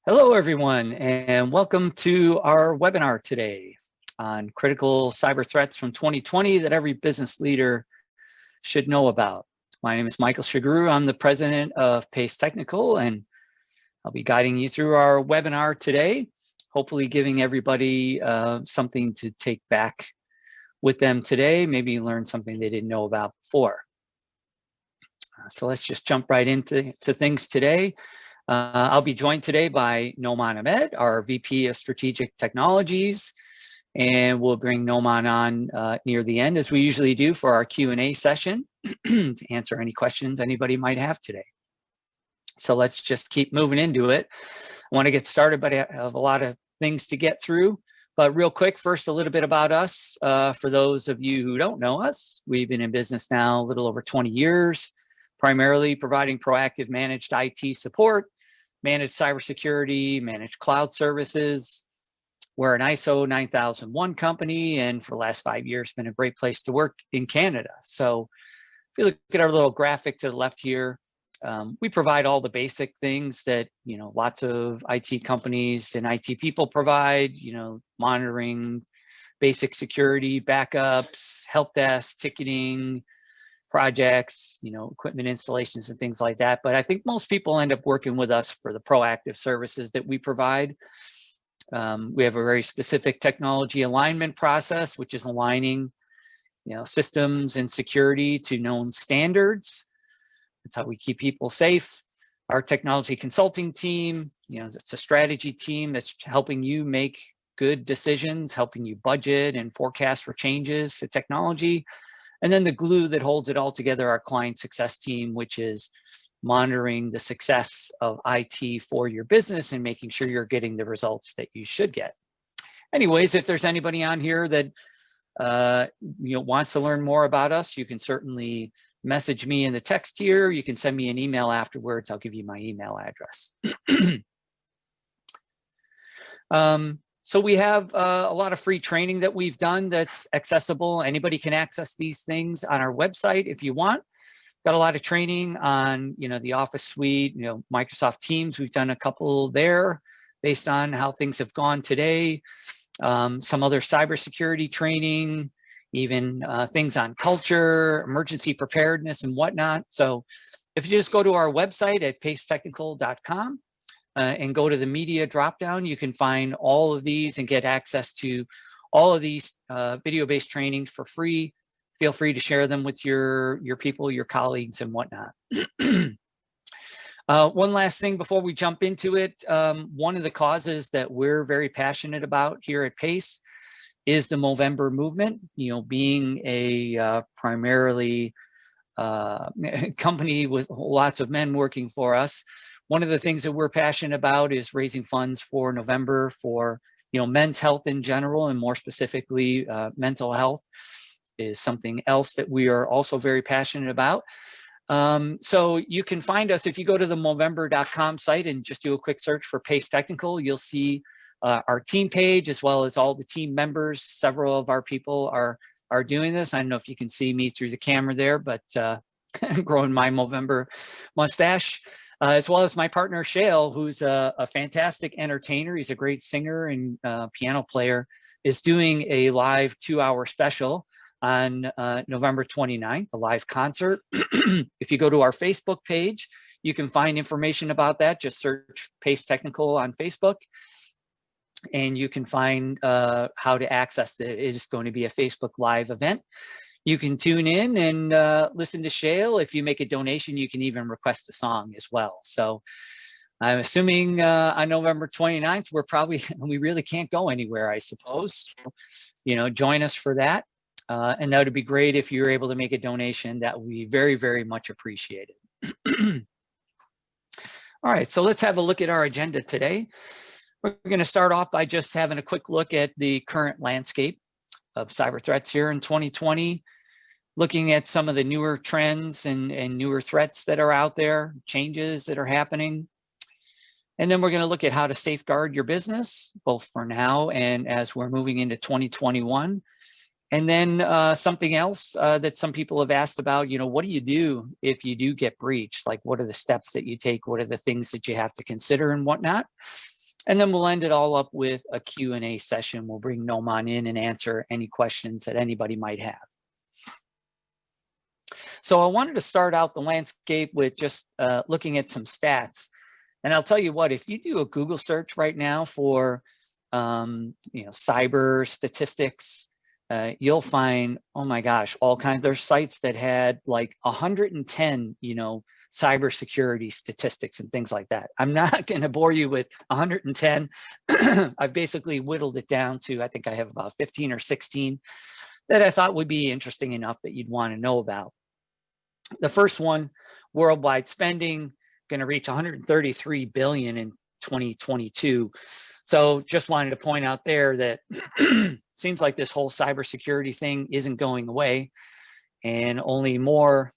Hello, everyone, and welcome to our webinar today on critical cyber threats from 2020 that every business leader should know about. My name is Michael Shagru. I'm the president of Pace Technical, and I'll be guiding you through our webinar today, hopefully giving everybody something to take back with them today, maybe learn something they didn't know about before. So let's just jump right into things today. I'll be joined today by Noman Ahmed, our VP of Strategic Technologies, and we'll bring Noman on near the end, as we usually do, for our Q&A session to answer any questions anybody might have today. So let's just keep moving into it. I want to get started, but I have a lot of things to get through. But real quick, first, a little bit about us. For those of you who don't know us, we've been in business now a little over 20 years, primarily providing proactive managed IT support, managed cybersecurity, managed cloud services. We're an ISO 9001 company, and for the last 5 years, been a great place to work in Canada. So if you look at our little graphic to the left here, we provide all the basic things that, lots of IT companies and IT people provide, monitoring, basic security, backups, help desk, ticketing, projects, equipment installations and things like that. But I think most people end up working with us for the proactive services that we provide. We have a very specific technology alignment process, which is aligning, systems and security to known standards. That's how we keep people safe. Our technology consulting team, it's a strategy team that's helping you make good decisions, helping you budget and forecast for changes to technology. And then the glue that holds it all together, our client success team, which is monitoring the success of IT for your business and making sure you're getting the results that you should get. Anyways, if there's anybody on here that wants to learn more about us, you can certainly message me in the text here. You can send me an email afterwards. I'll give you my email address. So we have a lot of free training that we've done that's accessible. Anybody can access these things on our website if you want. Got a lot of training on, the Office suite, Microsoft Teams. We've done a couple there based on how things have gone today. Some other cybersecurity training, even things on culture, emergency preparedness, and whatnot. So if you just go to our website at pacetechnical.com and go to the media dropdown, you can find all of these and get access to all of these video-based trainings for free. Feel free to share them with your people, your colleagues, and whatnot. One last thing before we jump into it, one of the causes that we're very passionate about here at PACE is the Movember movement. Being a primarily company with lots of men working for us, one of the things that we're passionate about is raising funds for November for men's health in general, and more specifically mental health is something else that we are also very passionate about. So you can find us if you go to the Movember.com site and just do a quick search for Pace Technical. You'll see our team page as well as all the team members. Several of our people are doing this. I don't know if you can see me through the camera there, but growing my Movember mustache, as well as my partner Shale, who's a fantastic entertainer. He's a great singer and piano player, is doing a live 2-hour special on November 29th, a live concert. If you go to our Facebook page, you can find information about that. Just search Pace Technical on Facebook, and you can find how to access it. It is going to be a Facebook Live event. You can tune in and listen to Shale. If you make a donation, you can even request a song as well. So I'm assuming on November 29th, we really can't go anywhere, I suppose. So, join us for that. And that would be great if you're able to make a donation. That would be very, very much appreciated. All right, so let's have a look at our agenda today. We're going to start off by just having a quick look at the current landscape of cyber threats here in 2020, looking at some of the newer trends and newer threats that are out there, changes that are happening. And then we're going to look at how to safeguard your business, both for now and as we're moving into 2021. And then something else that some people have asked about, what do you do if you do get breached? Like, what are the steps that you take? What are the things that you have to consider and whatnot? And then we'll end it all up with a Q&A session. We'll bring Noman in and answer any questions that anybody might have. So I wanted to start out the landscape with just looking at some stats. And I'll tell you what, if you do a Google search right now for cyber statistics, you'll find, oh my gosh, all kinds. There's sites that had like 110, cybersecurity statistics and things like that. I'm not going to bore you with 110. I've basically whittled it down to, I think I have about 15 or 16 that I thought would be interesting enough that you'd want to know about. The first one, worldwide spending, going to reach 133 billion in 2022. So just wanted to point out there that seems like this whole cybersecurity thing isn't going away, and only more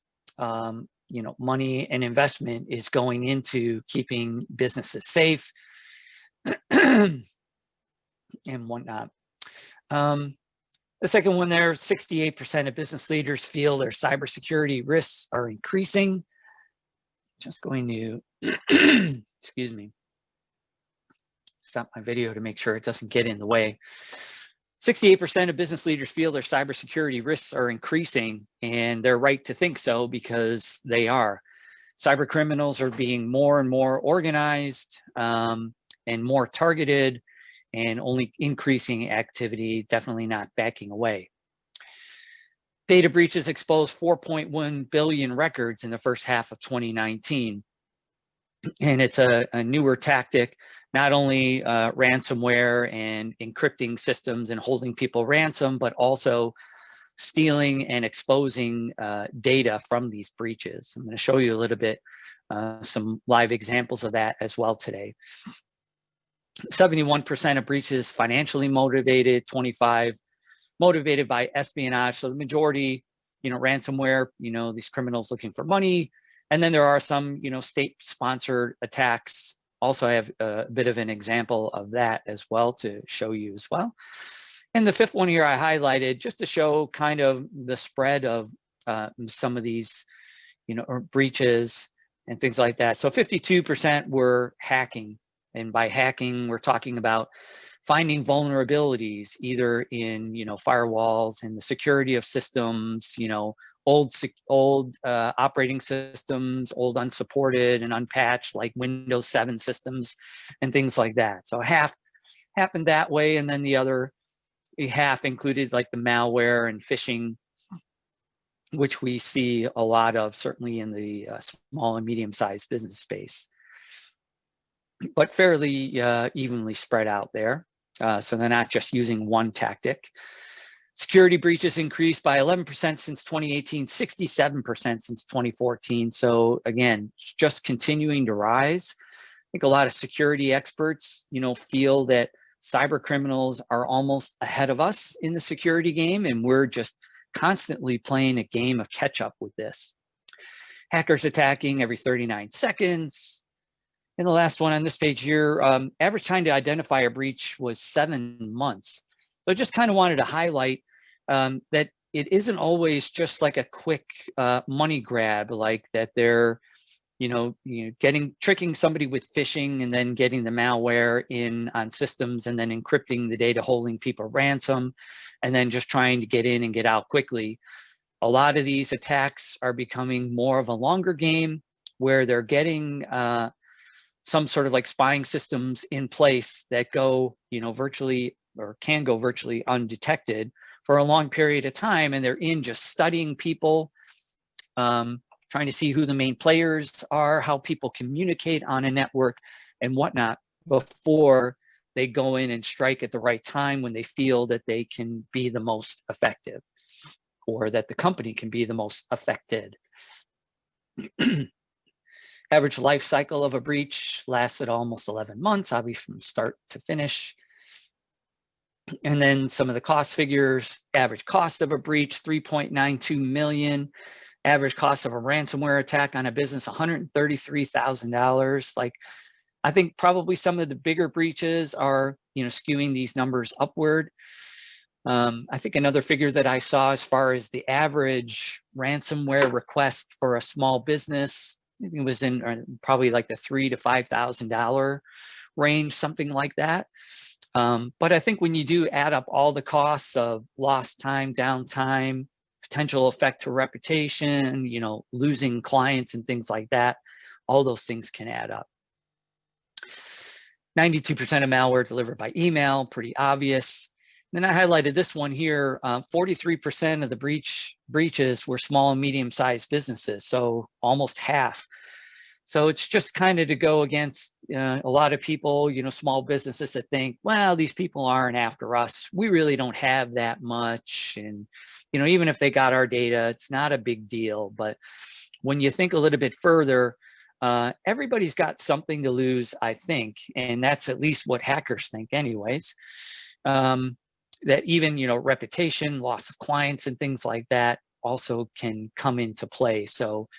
money and investment is going into keeping businesses safe and whatnot. The second one there, 68% of business leaders feel their cybersecurity risks are increasing. Just going to, excuse me, stop my video to make sure it doesn't get in the way. 68% of business leaders feel their cybersecurity risks are increasing, and they're right to think so because they are. Cyber criminals are being more and more organized and more targeted, and only increasing activity, definitely not backing away. Data breaches exposed 4.1 billion records in the first half of 2019. And it's a newer tactic, not only ransomware and encrypting systems and holding people ransom, but also stealing and exposing data from these breaches. I'm going to show you a little bit, some live examples of that as well today. 71% of breaches financially motivated, 25 motivated by espionage. So the majority, ransomware, these criminals looking for money. And then there are some, state-sponsored attacks. Also, I have a bit of an example of that as well to show you as well. And the fifth one here I highlighted just to show kind of the spread of some of these, breaches and things like that. So 52% were hacking. And by hacking, we're talking about finding vulnerabilities either in, firewalls and the security of systems, old operating systems, old unsupported and unpatched like Windows 7 systems and things like that. So half happened that way, and then the other half included like the malware and phishing, which we see a lot of certainly in the small and medium-sized business space, but fairly evenly spread out there. So they're not just using one tactic. Security breaches increased by 11% since 2018, 67% since 2014. So again, just continuing to rise. I think a lot of security experts, feel that cyber criminals are almost ahead of us in the security game, and we're just constantly playing a game of catch up with this. Hackers attacking every 39 seconds. And the last one on this page here, average time to identify a breach was 7 months. So I just kind of wanted to highlight that it isn't always just like a quick money grab, like that they're, tricking somebody with phishing and then getting the malware in on systems and then encrypting the data, holding people ransom, and then just trying to get in and get out quickly. A lot of these attacks are becoming more of a longer game where they're getting some sort of like spying systems in place that go, virtually or can go virtually undetected for a long period of time. And they're in just studying people, trying to see who the main players are, how people communicate on a network and whatnot before they go in and strike at the right time when they feel that they can be the most effective or that the company can be the most affected. Average life cycle of a breach lasted almost 11 months, obviously from start to finish. And then some of the cost figures, average cost of a breach, $3.92 million. Average cost of a ransomware attack on a business, $133,000. Like, I think probably some of the bigger breaches are, skewing these numbers upward. I think another figure that I saw as far as the average ransomware request for a small business, it was in probably like the $3,000 to $5,000 range, something like that. But I think when you do add up all the costs of lost time, downtime, potential effect to reputation, losing clients and things like that, all those things can add up. 92% of malware delivered by email, pretty obvious. And then I highlighted this one here, 43% of the breaches were small and medium-sized businesses, so almost half. So it's just kind of to go against a lot of people, small businesses that think, well, these people aren't after us. We really don't have that much. And, even if they got our data, it's not a big deal. But when you think a little bit further, everybody's got something to lose, I think. And that's at least what hackers think anyways. That even, reputation, loss of clients and things like that also can come into play. So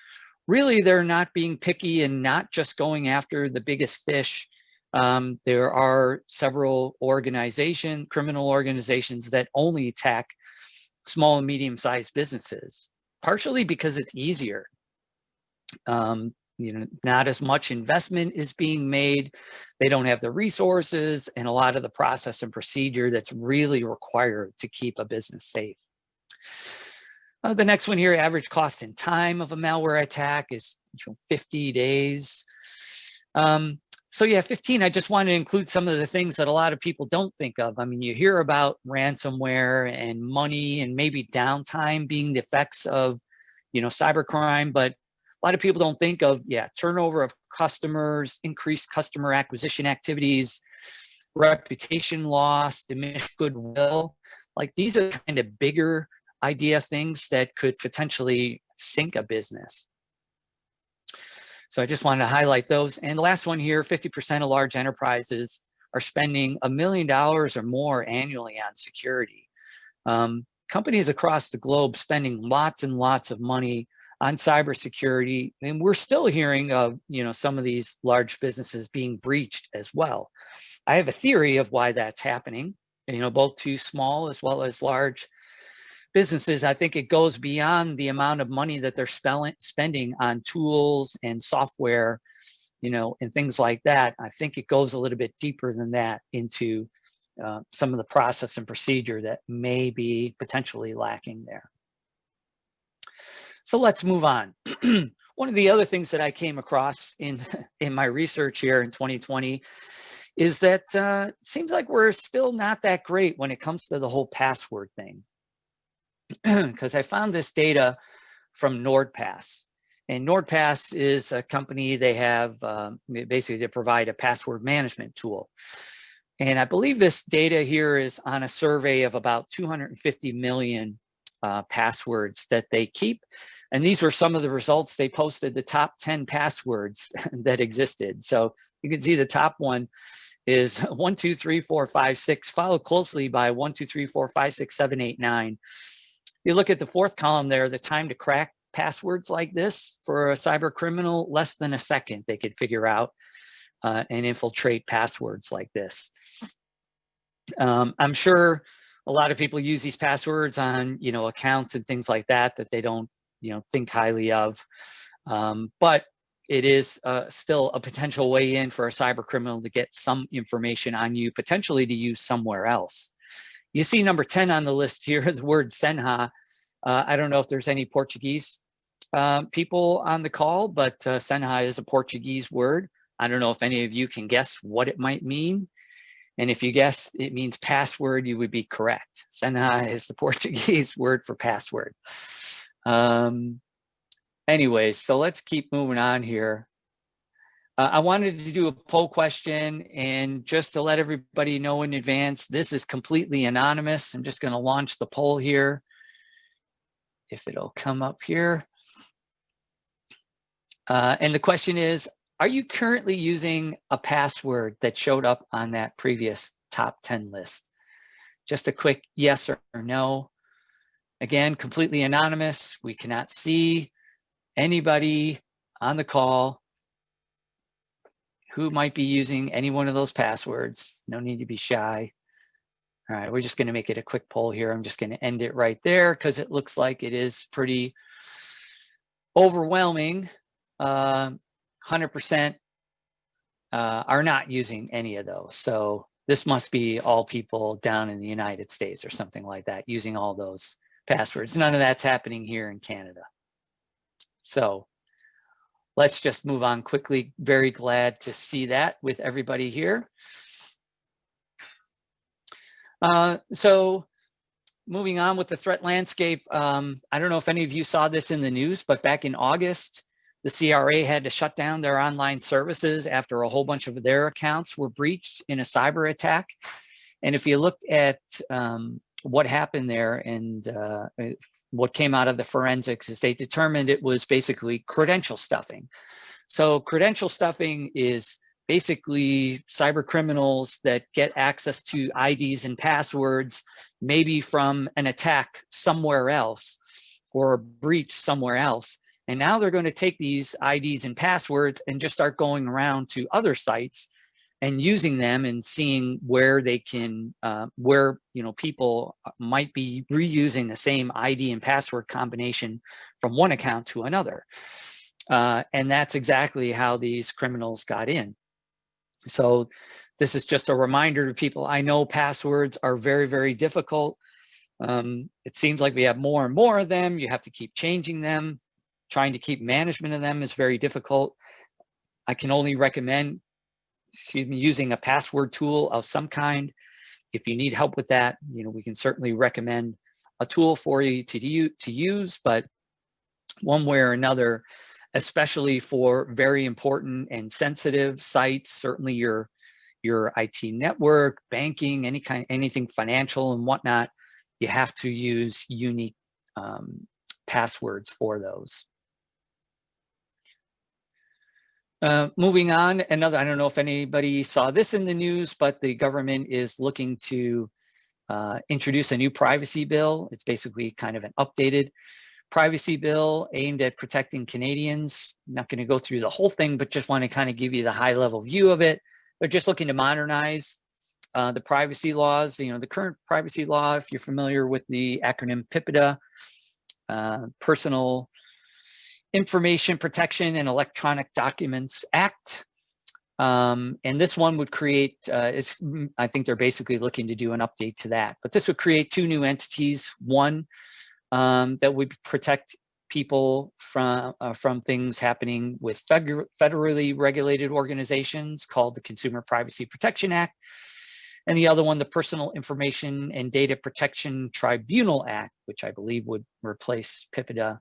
really, they're not being picky and not just going after the biggest fish. There are several criminal organizations that only attack small and medium-sized businesses, partially because it's easier. Not as much investment is being made. They don't have the resources and a lot of the process and procedure that's really required to keep a business safe. The next one here, average cost and time of a malware attack is 50 days. So yeah, 15, I just wanted to include some of the things that a lot of people don't think of. I mean, you hear about ransomware and money and maybe downtime being the effects of, cybercrime, but a lot of people don't think of, turnover of customers, increased customer acquisition activities, reputation loss, diminished goodwill. Like these are kind of bigger idea things that could potentially sink a business. So I just wanted to highlight those. And the last one here, 50% of large enterprises are spending $1 million or more annually on security. Companies across the globe spending lots and lots of money on cybersecurity, and we're still hearing of some of these large businesses being breached as well. I have a theory of why that's happening. Both too small as well as large businesses. I think it goes beyond the amount of money that they're spending on tools and software, and things like that. I think it goes a little bit deeper than that into some of the process and procedure that may be potentially lacking there. So let's move on. One of the other things that I came across in my research here in 2020 is that it seems like we're still not that great when it comes to the whole password thing. Because I found this data from NordPass. And NordPass is a company, they have, basically they provide a password management tool. And I believe this data here is on a survey of about 250 million passwords that they keep. And these were some of the results. They posted the top 10 passwords that existed. So you can see the top one is 1, 2, 3, 4, 5, 6, followed closely by 1, 2, 3, 4, 5, 6, 7, 8, 9. You look at the fourth column there, the time to crack passwords like this for a cyber criminal, less than a second they could figure out and infiltrate passwords like this. I'm sure a lot of people use these passwords on accounts and things like that they don't think highly of, but it is still a potential way in for a cyber criminal to get some information on you, potentially to use somewhere else. You see number 10 on the list here, the word Senha. I don't know if there's any Portuguese people on the call, but Senha is a Portuguese word. I don't know if any of you can guess what it might mean. And if you guess it means password, you would be correct. Senha is the Portuguese word for password. Anyways, so let's keep moving on here. I wanted to do a poll question, and just to let everybody know in advance, this is completely anonymous. I'm just going to launch the poll here, if it'll come up here. And the question is, are you currently using a password that showed up on that previous top 10 list? Just a quick yes or no. Again, completely anonymous. We cannot see anybody on the call who might be using any one of those passwords. No need to be shy. All right, we're just going to make it a quick poll here. I'm just going to end it right there because it looks like it is pretty overwhelming. 100% are not using any of those. So this must be all people down in the United States or something like that using all those passwords. None of that's happening here in Canada. So let's just move on quickly. Very glad to see that with everybody here. So moving on with the threat landscape, I don't know if any of you saw this in the news, but back in August, the CRA had to shut down their online services after a whole bunch of their accounts were breached in a cyber attack. And if you looked at what happened there and what came out of the forensics is they determined it was basically credential stuffing. So credential stuffing is basically cyber criminals that get access to IDs and passwords, maybe from an attack somewhere else or a breach somewhere else. And now they're going to take these IDs and passwords and just start going around to other sites and using them and seeing where they can, where people might be reusing the same ID and password combination from one account to another. And that's exactly how these criminals got in. So this is just a reminder to people. I know passwords are very, very difficult. It seems like we have more and more of them. You have to keep changing them. Trying to keep management of them is very difficult. I can only recommend using a password tool of some kind. If you need help with that, we can certainly recommend a tool for you to use, but one way or another, especially for very important and sensitive sites, certainly your IT network, banking, anything financial and whatnot, you have to use unique passwords for those. Moving on, I don't know if anybody saw this in the news, but the government is looking to introduce a new privacy bill. It's basically kind of an updated privacy bill aimed at protecting Canadians. I'm not going to go through the whole thing, but just want to kind of give you the high level view of it. They're just looking to modernize the privacy laws. The current privacy law, if you're familiar with the acronym PIPEDA, Personal Information Protection and Electronic Documents Act. And this one would create, I think they're basically looking to do an update to that, but this would create two new entities. One that would protect people from things happening with federally regulated organizations called the Consumer Privacy Protection Act. And the other one, the Personal Information and Data Protection Tribunal Act, which I believe would replace PIPEDA.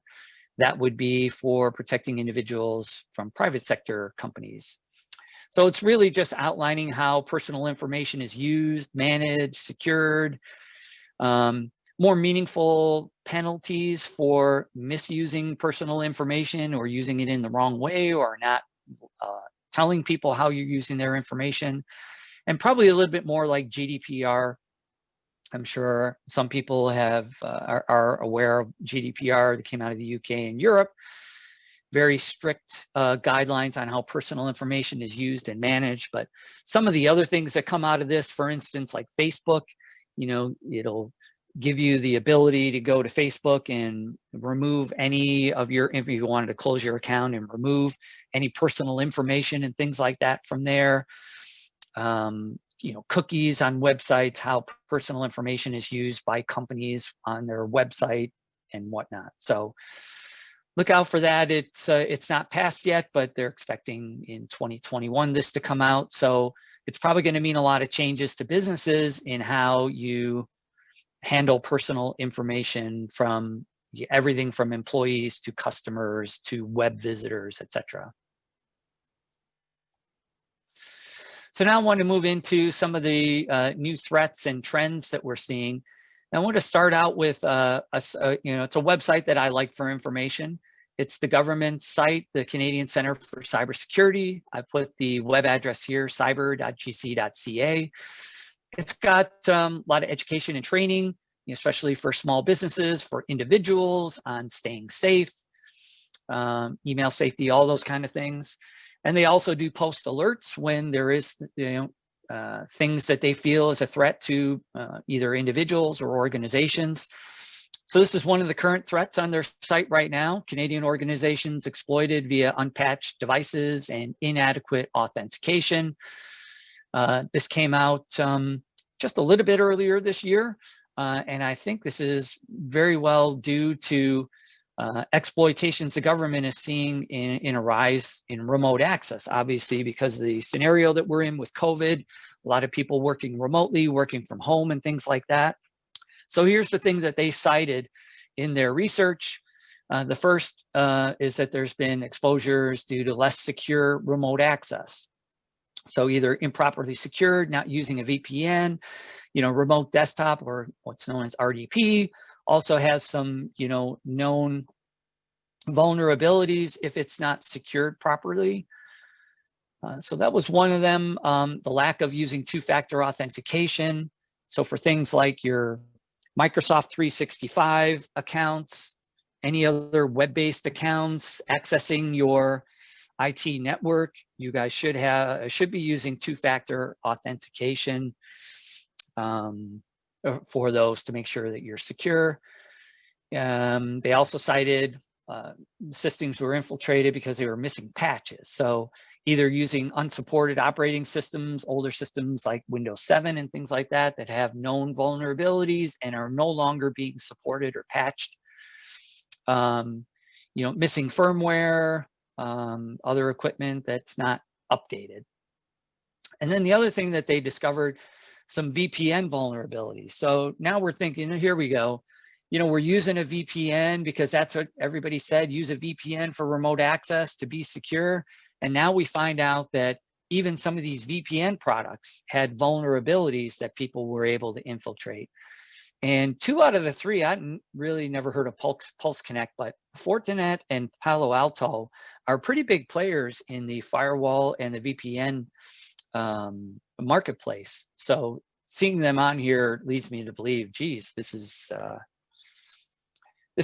That would be for protecting individuals from private sector companies. So it's really just outlining how personal information is used, managed, secured, more meaningful penalties for misusing personal information or using it in the wrong way or not telling people how you're using their information, and probably a little bit more like GDPR. I'm sure some people are aware of GDPR that came out of the UK and Europe. Very strict guidelines on how personal information is used and managed. But some of the other things that come out of this, for instance, like Facebook, it'll give you the ability to go to Facebook and remove any of your, if you wanted to close your account and remove any personal information and things like that from there. Cookies on websites, how personal information is used by companies on their website and whatnot. So look out for that. It's not passed yet, but they're expecting in 2021 this to come out. So it's probably going to mean a lot of changes to businesses in how you handle personal information from everything from employees to customers to web visitors, etc. So now I want to move into some of the new threats and trends that we're seeing. I want to start out with, it's a website that I like for information. It's the government site, the Canadian Centre for Cybersecurity. I put the web address here, cyber.gc.ca. It's got a lot of education and training, especially for small businesses, for individuals on staying safe, email safety, all those kind of things. And they also do post alerts when there is, things that they feel is a threat to either individuals or organizations. So this is one of the current threats on their site right now. Canadian organizations exploited via unpatched devices and inadequate authentication. This came out just a little bit earlier this year. And I think this is very well due to exploitations the government is seeing in a rise in remote access, obviously because of the scenario that we're in with COVID, a lot of people working remotely, working from home and things like that. So here's the thing that they cited in their research. The first is that there's been exposures due to less secure remote access. So either improperly secured, not using a VPN, remote desktop, or what's known as RDP, also has some, known vulnerabilities if it's not secured properly. So that was one of them. The lack of using two-factor authentication. So for things like your Microsoft 365 accounts, any other web-based accounts, accessing your IT network, you guys should be using two-factor authentication for those to make sure that you're secure. They also cited systems were infiltrated because they were missing patches. So either using unsupported operating systems, older systems like Windows 7 and things like that, that have known vulnerabilities and are no longer being supported or patched. Missing firmware, other equipment that's not updated. And then the other thing that they discovered, some VPN vulnerabilities. So now we're thinking, here we go. We're using a VPN because that's what everybody said, use a VPN for remote access to be secure. And now we find out that even some of these VPN products had vulnerabilities that people were able to infiltrate. And 2 out of the 3, I really never heard of Pulse Connect, but Fortinet and Palo Alto are pretty big players in the firewall and the VPN marketplace. So seeing them on here leads me to believe, geez, this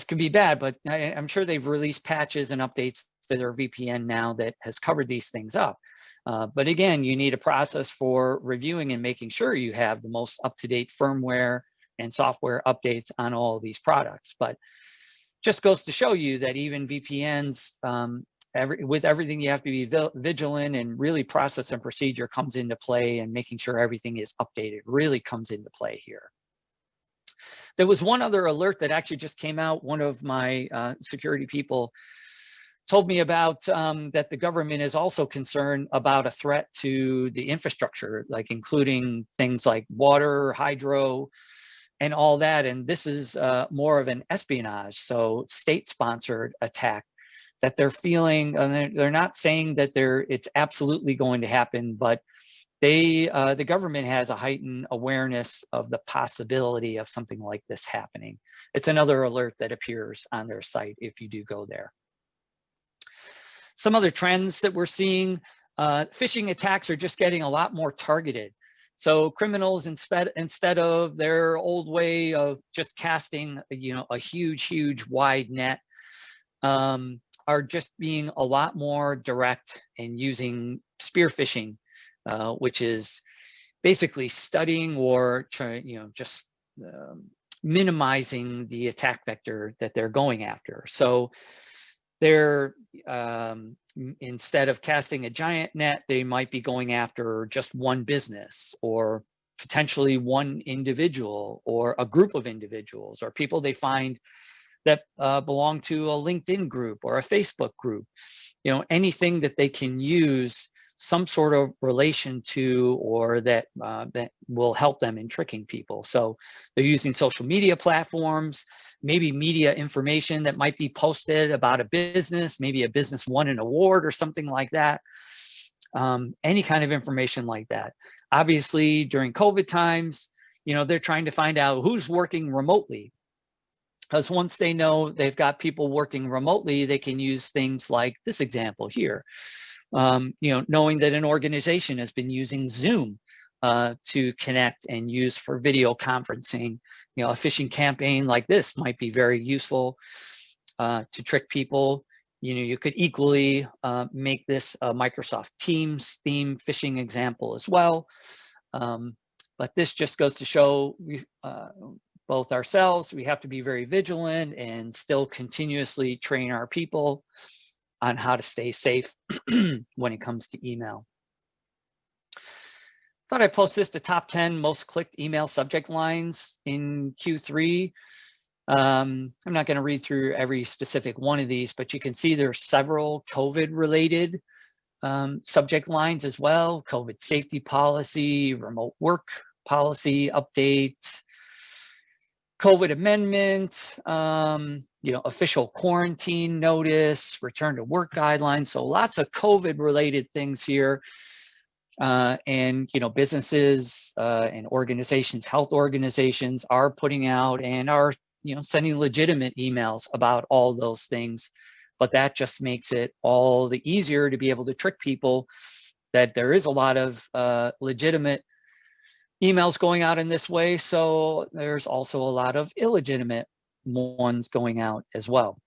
could be bad, but I'm sure they've released patches and updates to their VPN now that has covered these things up. But again, you need a process for reviewing and making sure you have the most up-to-date firmware and software updates on all of these products. But just goes to show you that even VPNs, with everything, you have to be vigilant, and really process and procedure comes into play, and making sure everything is updated really comes into play here. There was one other alert that actually just came out. One of my security people told me about that the government is also concerned about a threat to the infrastructure, like including things like water, hydro, and all that. And this is more of an espionage, so state-sponsored attack that they're feeling. And they're not saying that it's absolutely going to happen, but the government has a heightened awareness of the possibility of something like this happening. It's another alert that appears on their site if you do go there. Some other trends that we're seeing, phishing attacks are just getting a lot more targeted. So criminals, instead of their old way of just casting, a huge wide net, are just being a lot more direct and using spear phishing, which is basically studying or just minimizing the attack vector that they're going after. So they're instead of casting a giant net, they might be going after just one business, or potentially one individual, or a group of individuals, or people they find that belong to a LinkedIn group or a Facebook group. Anything that they can use some sort of relation to, or that will help them in tricking people. So they're using social media platforms, maybe media information that might be posted about a business, maybe a business won an award or something like that. Any kind of information like that. Obviously, during COVID times, they're trying to find out who's working remotely. Because once they know they've got people working remotely, they can use things like this example here. Knowing that an organization has been using Zoom to connect and use for video conferencing, a phishing campaign like this might be very useful to trick people. You could equally make this a Microsoft Teams theme phishing example as well. But this just goes to show both ourselves, we have to be very vigilant and still continuously train our people on how to stay safe when it comes to email. Thought I'd post this, the top 10 most clicked email subject lines in Q3. I'm not going to read through every specific one of these, but you can see there's several COVID related subject lines as well. COVID safety policy, remote work policy update, COVID amendment, official quarantine notice, return to work guidelines. So lots of COVID related things here. And businesses and organizations, health organizations are putting out and are sending legitimate emails about all those things. But that just makes it all the easier to be able to trick people that there is a lot of legitimate emails going out in this way. So there's also a lot of illegitimate ones going out as well.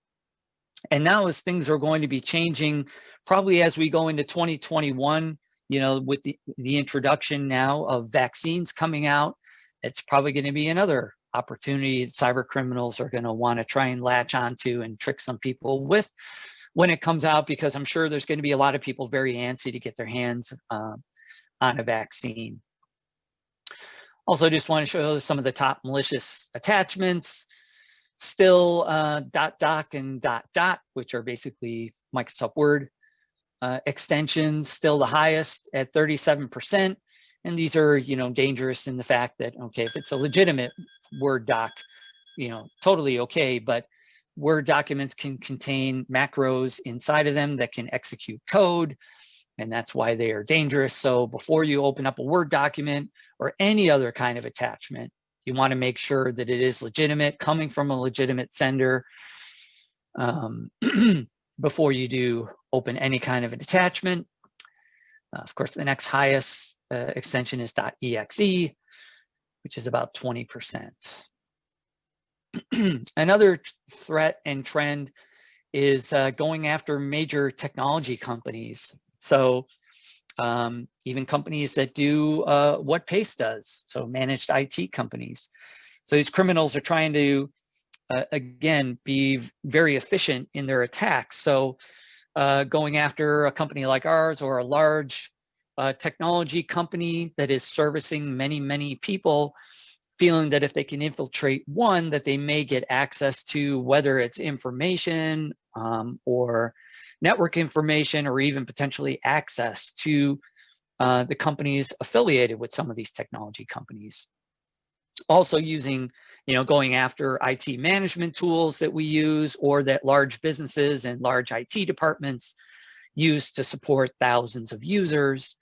And now as things are going to be changing, probably as we go into 2021, with the introduction now of vaccines coming out, it's probably going to be another opportunity that cyber criminals are going to want to try and latch onto and trick some people with when it comes out, because I'm sure there's going to be a lot of people very antsy to get their hands on a vaccine. Also, just want to show some of the top malicious attachments. Still .doc and .dot, which are basically Microsoft Word extensions, still the highest at 37%. And these are, dangerous in the fact that, okay, if it's a legitimate Word doc, totally okay, but Word documents can contain macros inside of them that can execute code, and that's why they are dangerous. So before you open up a Word document or any other kind of attachment, you want to make sure that it is legitimate, coming from a legitimate sender, before you do open any kind of an attachment. Of course, the next highest extension is .exe, which is about 20%. Another threat and trend is going after major technology companies. So even companies that do what Pace does, so managed IT companies. So these criminals are trying to, again, be very efficient in their attacks. So going after a company like ours or a large technology company that is servicing many, many people, feeling that if they can infiltrate one, that they may get access to whether it's information or network information, or even potentially access to the companies affiliated with some of these technology companies. Also using, going after IT management tools that we use or that large businesses and large IT departments use to support thousands of users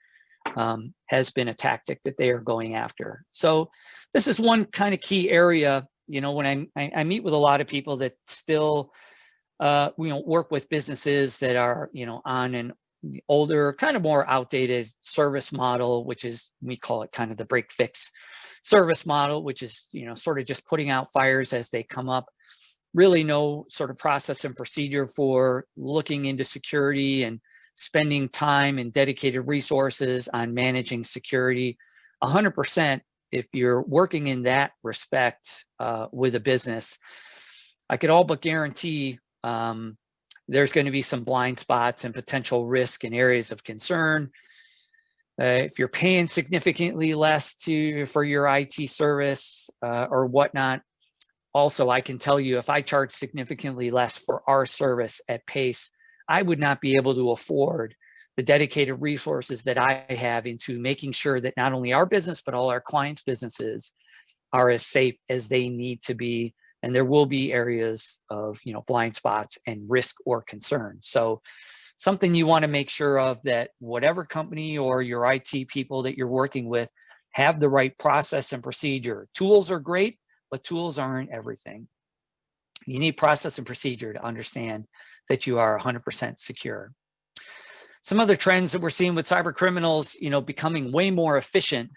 has been a tactic that they are going after. So this is one kind of key area, when I meet with a lot of people that still, work with businesses that are, on an older, kind of more outdated service model, which is, we call it kind of the break fix service model, which is, sort of just putting out fires as they come up. Really no sort of process and procedure for looking into security and spending time and dedicated resources on managing security. 100%, if you're working in that respect with a business, I could all but guarantee there's going to be some blind spots and potential risk in areas of concern. If you're paying significantly less for your IT service or whatnot, also I can tell you, if I charge significantly less for our service at Pace, I would not be able to afford the dedicated resources that I have into making sure that not only our business, but all our clients' businesses are as safe as they need to be. And there will be areas of, blind spots and risk or concern. So something you want to make sure of, that whatever company or your IT people that you're working with have the right process and procedure. Tools are great, but tools aren't everything. You need process and procedure to understand that you are 100% secure. Some other trends that we're seeing with cyber criminals, becoming way more efficient.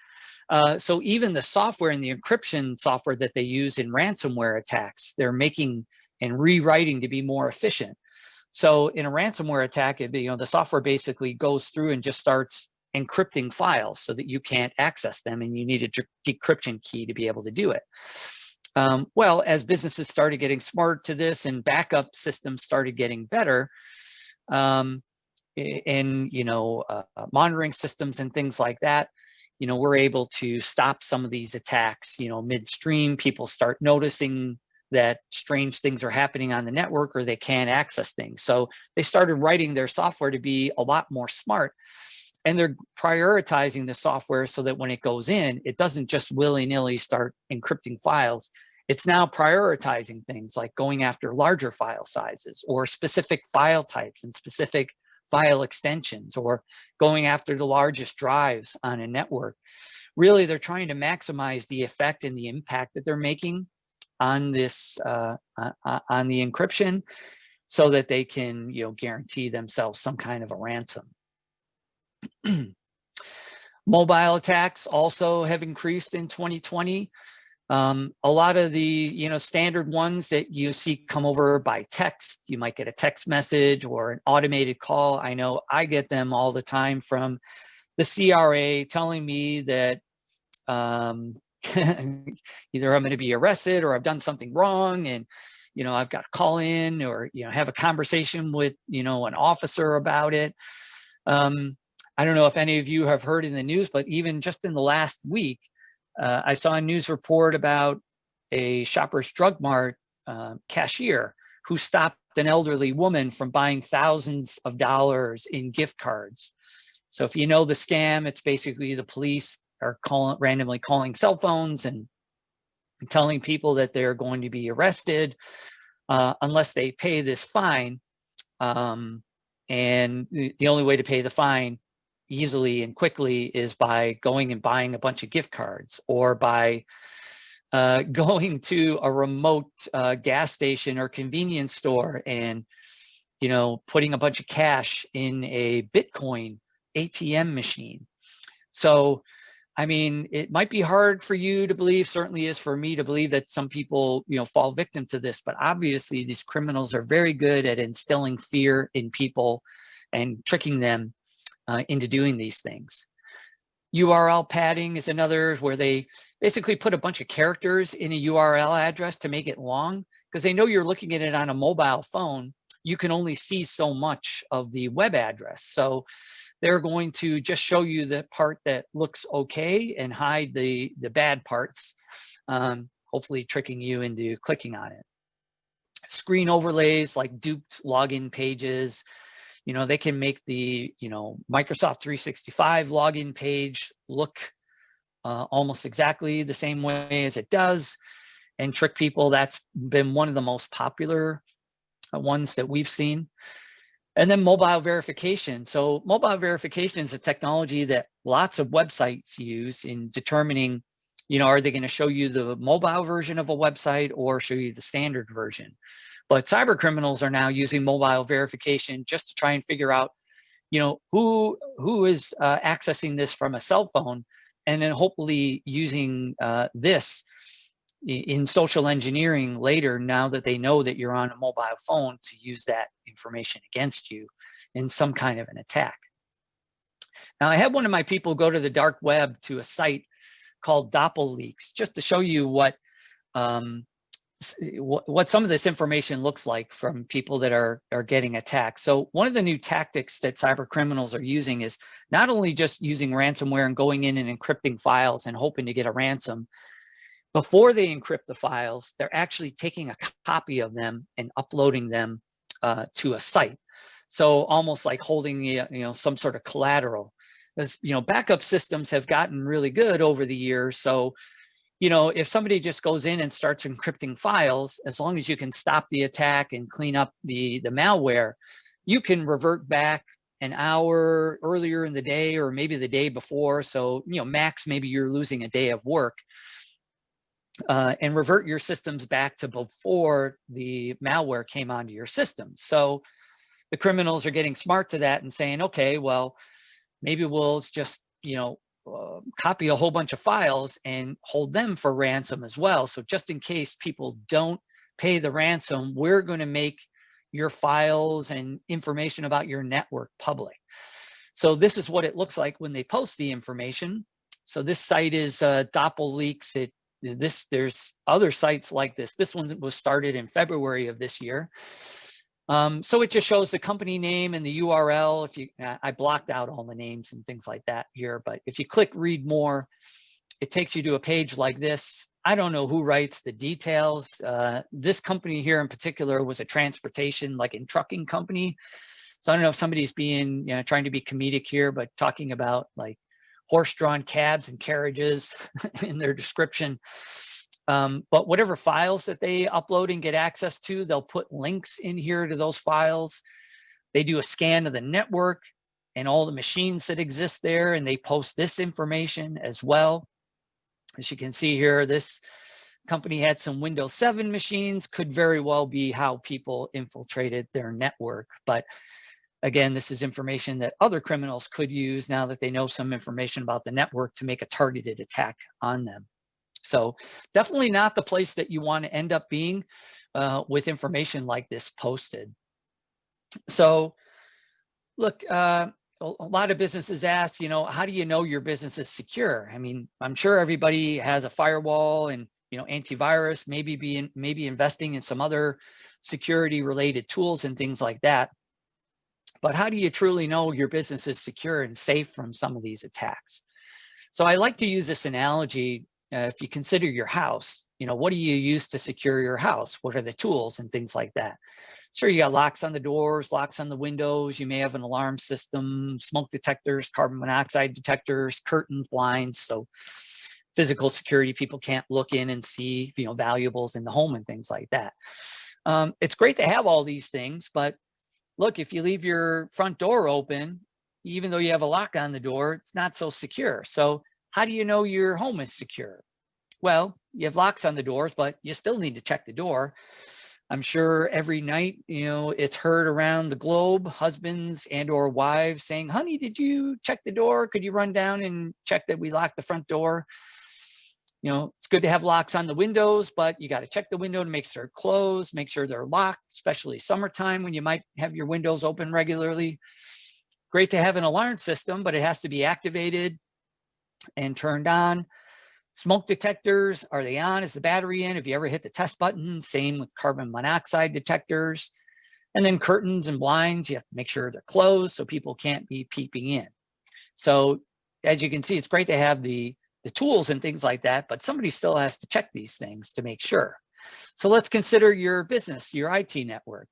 So even the software and the encryption software that they use in ransomware attacks, they're making and rewriting to be more efficient. So in a ransomware attack, the software basically goes through and just starts encrypting files so that you can't access them, and you need a decryption key to be able to do it. Well, as businesses started getting smart to this and backup systems started getting better, and monitoring systems and things like that, we're able to stop some of these attacks, midstream. People start noticing that strange things are happening on the network, or they can't access things. So they started writing their software to be a lot more smart, and they're prioritizing the software so that when it goes in, it doesn't just willy-nilly start encrypting files. It's now prioritizing things like going after larger file sizes or specific file types and specific file extensions, or going after the largest drives on a network. Really, they're trying to maximize the effect and the impact that they're making on this, on the encryption, so that they can, guarantee themselves some kind of a ransom. Mobile attacks also have increased in 2020. A lot of the standard ones that you see come over by text. You might get a text message or an automated call. I know I get them all the time from the CRA telling me that either I'm going to be arrested or I've done something wrong, and I've got to call in or have a conversation with an officer about it. I don't know if any of you have heard in the news, but even just in the last week, I saw a news report about a Shoppers Drug Mart cashier who stopped an elderly woman from buying thousands of dollars in gift cards. So if you know the scam, it's basically the police are randomly calling cell phones and telling people that they're going to be arrested unless they pay this fine. And the only way to pay the fine easily and quickly is by going and buying a bunch of gift cards, or by going to a remote gas station or convenience store and putting a bunch of cash in a Bitcoin ATM machine. So I mean, it might be hard for you to believe, certainly is for me to believe, that some people fall victim to this, but obviously these criminals are very good at instilling fear in people and tricking them into doing these things. URL padding is another, where they basically put a bunch of characters in a URL address to make it long, because they know you're looking at it on a mobile phone. You can only see so much of the web address. So they're going to just show you the part that looks okay and hide the bad parts, hopefully tricking you into clicking on it. Screen overlays like duped login pages. They can make the Microsoft 365 login page look almost exactly the same way as it does, and trick people. That's been one of the most popular ones that we've seen. And then mobile verification. So mobile verification is a technology that lots of websites use in determining, are they going to show you the mobile version of a website or show you the standard version? But cyber criminals are now using mobile verification just to try and figure out, who is accessing this from a cell phone, and then hopefully using this in social engineering later, now that they know that you're on a mobile phone, to use that information against you in some kind of an attack. Now, I had one of my people go to the dark web to a site called DoppelLeaks, just to show you what some of this information looks like from people that are getting attacked. So one of the new tactics that cyber criminals are using is not only just using ransomware and going in and encrypting files and hoping to get a ransom. Before they encrypt the files, they're actually taking a copy of them and uploading them to a site. So almost like holding some sort of collateral. As backup systems have gotten really good over the years. So if somebody just goes in and starts encrypting files, as long as you can stop the attack and clean up the malware, you can revert back an hour earlier in the day, or maybe the day before. So max, maybe you're losing a day of work. And revert your systems back to before the malware came onto your system. So the criminals are getting smart to that and saying, okay, well, maybe we'll just, copy a whole bunch of files and hold them for ransom as well. So just in case people don't pay the ransom, we're going to make your files and information about your network public. So this is what it looks like when they post the information. So this site is DoppelLeaks. It There's other sites like this. This one was started in February of this year. So it just shows the company name and the URL. If you, I blocked out all the names and things like that here, but if you click read more, it takes you to a page like this. I don't know who writes the details. This company here in particular was a transportation, like in trucking company. So I don't know if somebody's being, trying to be comedic here, but talking about like horse-drawn cabs and carriages in their description. But whatever files that they upload and get access to, they'll put links in here to those files. They do a scan of the network and all the machines that exist there, and they post this information as well. As you can see here, this company had some Windows 7 machines, could very well be how people infiltrated their network. But again, this is information that other criminals could use now that they know some information about the network to make a targeted attack on them. So definitely not the place that you want to end up being with information like this posted. So look, a lot of businesses ask, how do you know your business is secure? I mean, I'm sure everybody has a firewall and, antivirus, maybe investing in some other security related tools and things like that. But how do you truly know your business is secure and safe from some of these attacks? So I like to use this analogy. If you consider your house, what do you use to secure your house? What are the tools and things like that? Sure, you got locks on the doors, locks on the windows. You may have an alarm system, smoke detectors, carbon monoxide detectors, curtains, blinds. So physical security, people can't look in and see, valuables in the home and things like that. It's great to have all these things, but look, if you leave your front door open, even though you have a lock on the door, it's not so secure. So how do you know your home is secure? Well, you have locks on the doors, but you still need to check the door. I'm sure every night, it's heard around the globe, husbands and or wives saying, honey, did you check the door? Could you run down and check that we locked the front door? It's good to have locks on the windows, but you got to check the window to make sure they're closed, make sure they're locked, especially summertime when you might have your windows open regularly. Great to have an alarm system, but it has to be activated and turned on. Smoke detectors, are they on? Is the battery in? Have you ever hit the test button? Same with carbon monoxide detectors. And then curtains and blinds, you have to make sure they're closed so people can't be peeping in. So as you can see, it's great to have the tools and things like that, but somebody still has to check these things to make sure. So let's consider your business, your IT network.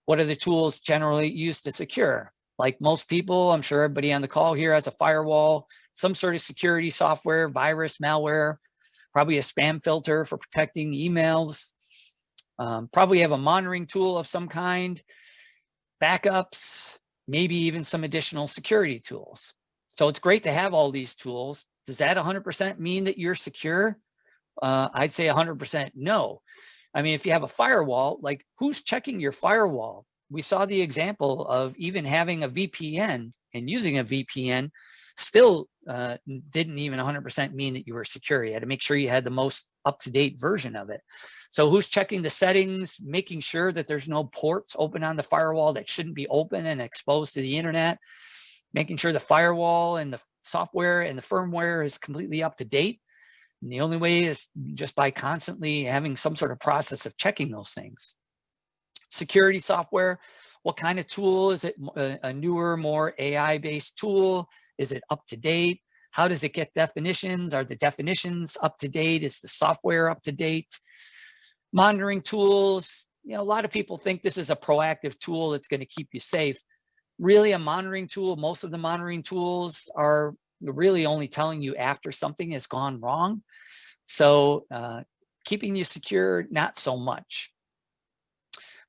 What are the tools generally used to secure? Like most people, I'm sure everybody on the call here has a firewall, some sort of security software, virus, malware, probably a spam filter for protecting emails, probably have a monitoring tool of some kind, backups, maybe even some additional security tools. So it's great to have all these tools. Does that 100% mean that you're secure? I'd say 100% no. I mean, if you have a firewall, like who's checking your firewall? We saw the example of even having a VPN and using a VPN still didn't even 100% mean that you were secure. You had to make sure you had the most up-to-date version of it. So who's checking the settings, making sure that there's no ports open on the firewall that shouldn't be open and exposed to the internet, making sure the firewall and the software and the firmware is completely up to date. And the only way is just by constantly having some sort of process of checking those things. Security software, what kind of tool is it? A newer, more AI-based tool? Is it up to date? How does it get definitions? Are the definitions up to date? Is the software up to date? Monitoring tools, a lot of people think this is a proactive tool that's going to keep you safe. Really, a monitoring tool, most of the monitoring tools are really only telling you after something has gone wrong. So keeping you secure, not so much.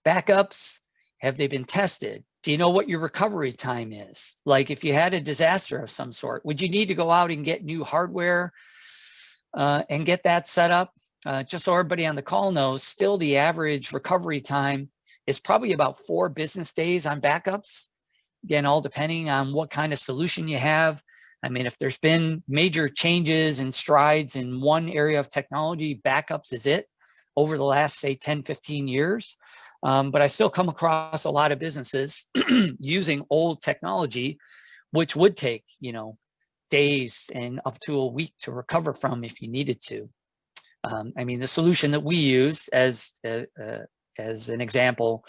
Backups, have they been tested? Do you know what your recovery time is? Like if you had a disaster of some sort, would you need to go out and get new hardware and get that set up? Just so everybody on the call knows, still the average recovery time is probably about 4 business days on backups. Again, all depending on what kind of solution you have. I mean, if there's been major changes and strides in one area of technology, backups is it over the last, say, 10, 15 years. But I still come across a lot of businesses using old technology, which would take, days and up to a week to recover from if you needed to. I mean, the solution that we use as an example,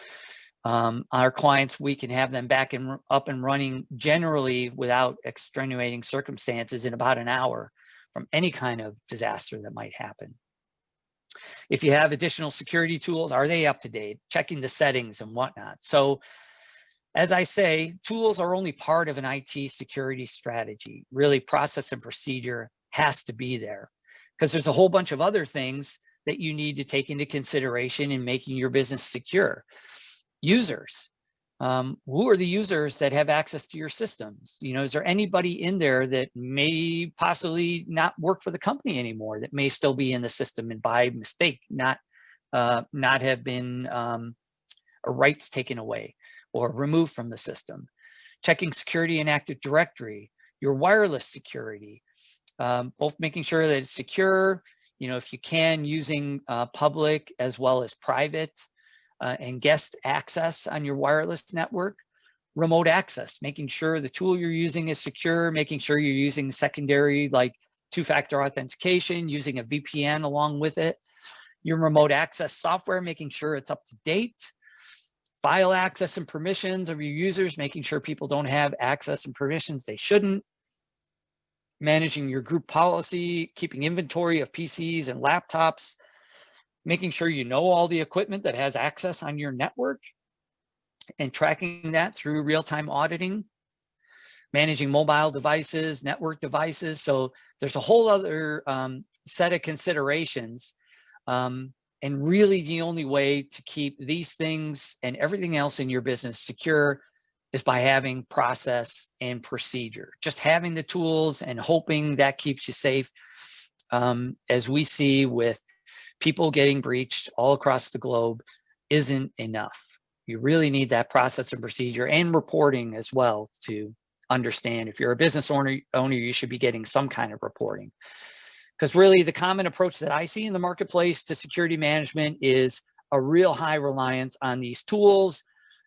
our clients, we can have them back and up and running generally without extenuating circumstances in about an hour from any kind of disaster that might happen. If you have additional security tools, are they up to date? Checking the settings and whatnot. So as I say, tools are only part of an IT security strategy. Really, process and procedure has to be there because there's a whole bunch of other things that you need to take into consideration in making your business secure. Users. Who are the users that have access to your systems? You know, is there anybody in there that may possibly not work for the company anymore, that may still be in the system and by mistake not have been rights taken away or removed from the system? Checking security in Active Directory, your wireless security, both making sure that it's secure, you know, if you can, using public as well as private and guest access on your wireless network. Remote access, making sure the tool you're using is secure, making sure you're using secondary like two-factor authentication, using a VPN along with it. Your remote access software, making sure it's up to date. File access and permissions of your users, making sure people don't have access and permissions they shouldn't. Managing your group policy, keeping inventory of PCs and laptops, making sure you know all the equipment that has access on your network and tracking that through real-time auditing. Managing mobile devices, network devices. So there's a whole other set of considerations. And really the only way to keep these things and everything else in your business secure is by having process and procedure. Just having the tools and hoping that keeps you safe, as we see with people getting breached all across the globe, isn't enough. You really need that process and procedure and reporting as well to understand. If you're a business owner, you should be getting some kind of reporting. Because really the common approach that I see in the marketplace to security management is a real high reliance on these tools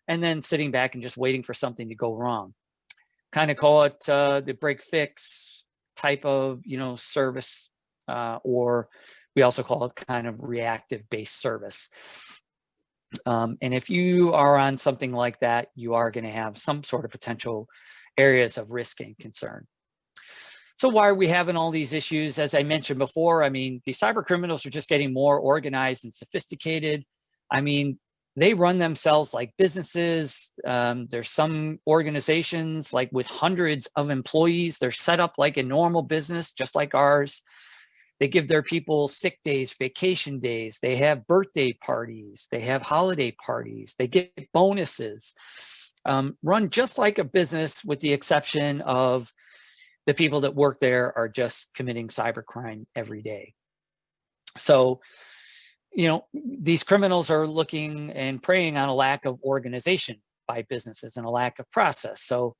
and then sitting back and just waiting for something to go wrong. Kind of call it the break fix type of, you know, service, or we also call it kind of reactive based service. And if you are on something like that, you are going to have some sort of potential areas of risk and concern. So why are we having all these issues? As I mentioned before, I mean, the cyber criminals are just getting more organized and sophisticated. I mean, they run themselves like businesses. There's some organizations like with hundreds of employees. They're set up like a normal business, just like ours. They give their people sick days, vacation days. They have birthday parties. They have holiday parties. They get bonuses. Run just like a business, with the exception of the people that work there are just committing cybercrime every day. So, you know, these criminals are looking and preying on a lack of organization by businesses and a lack of process. So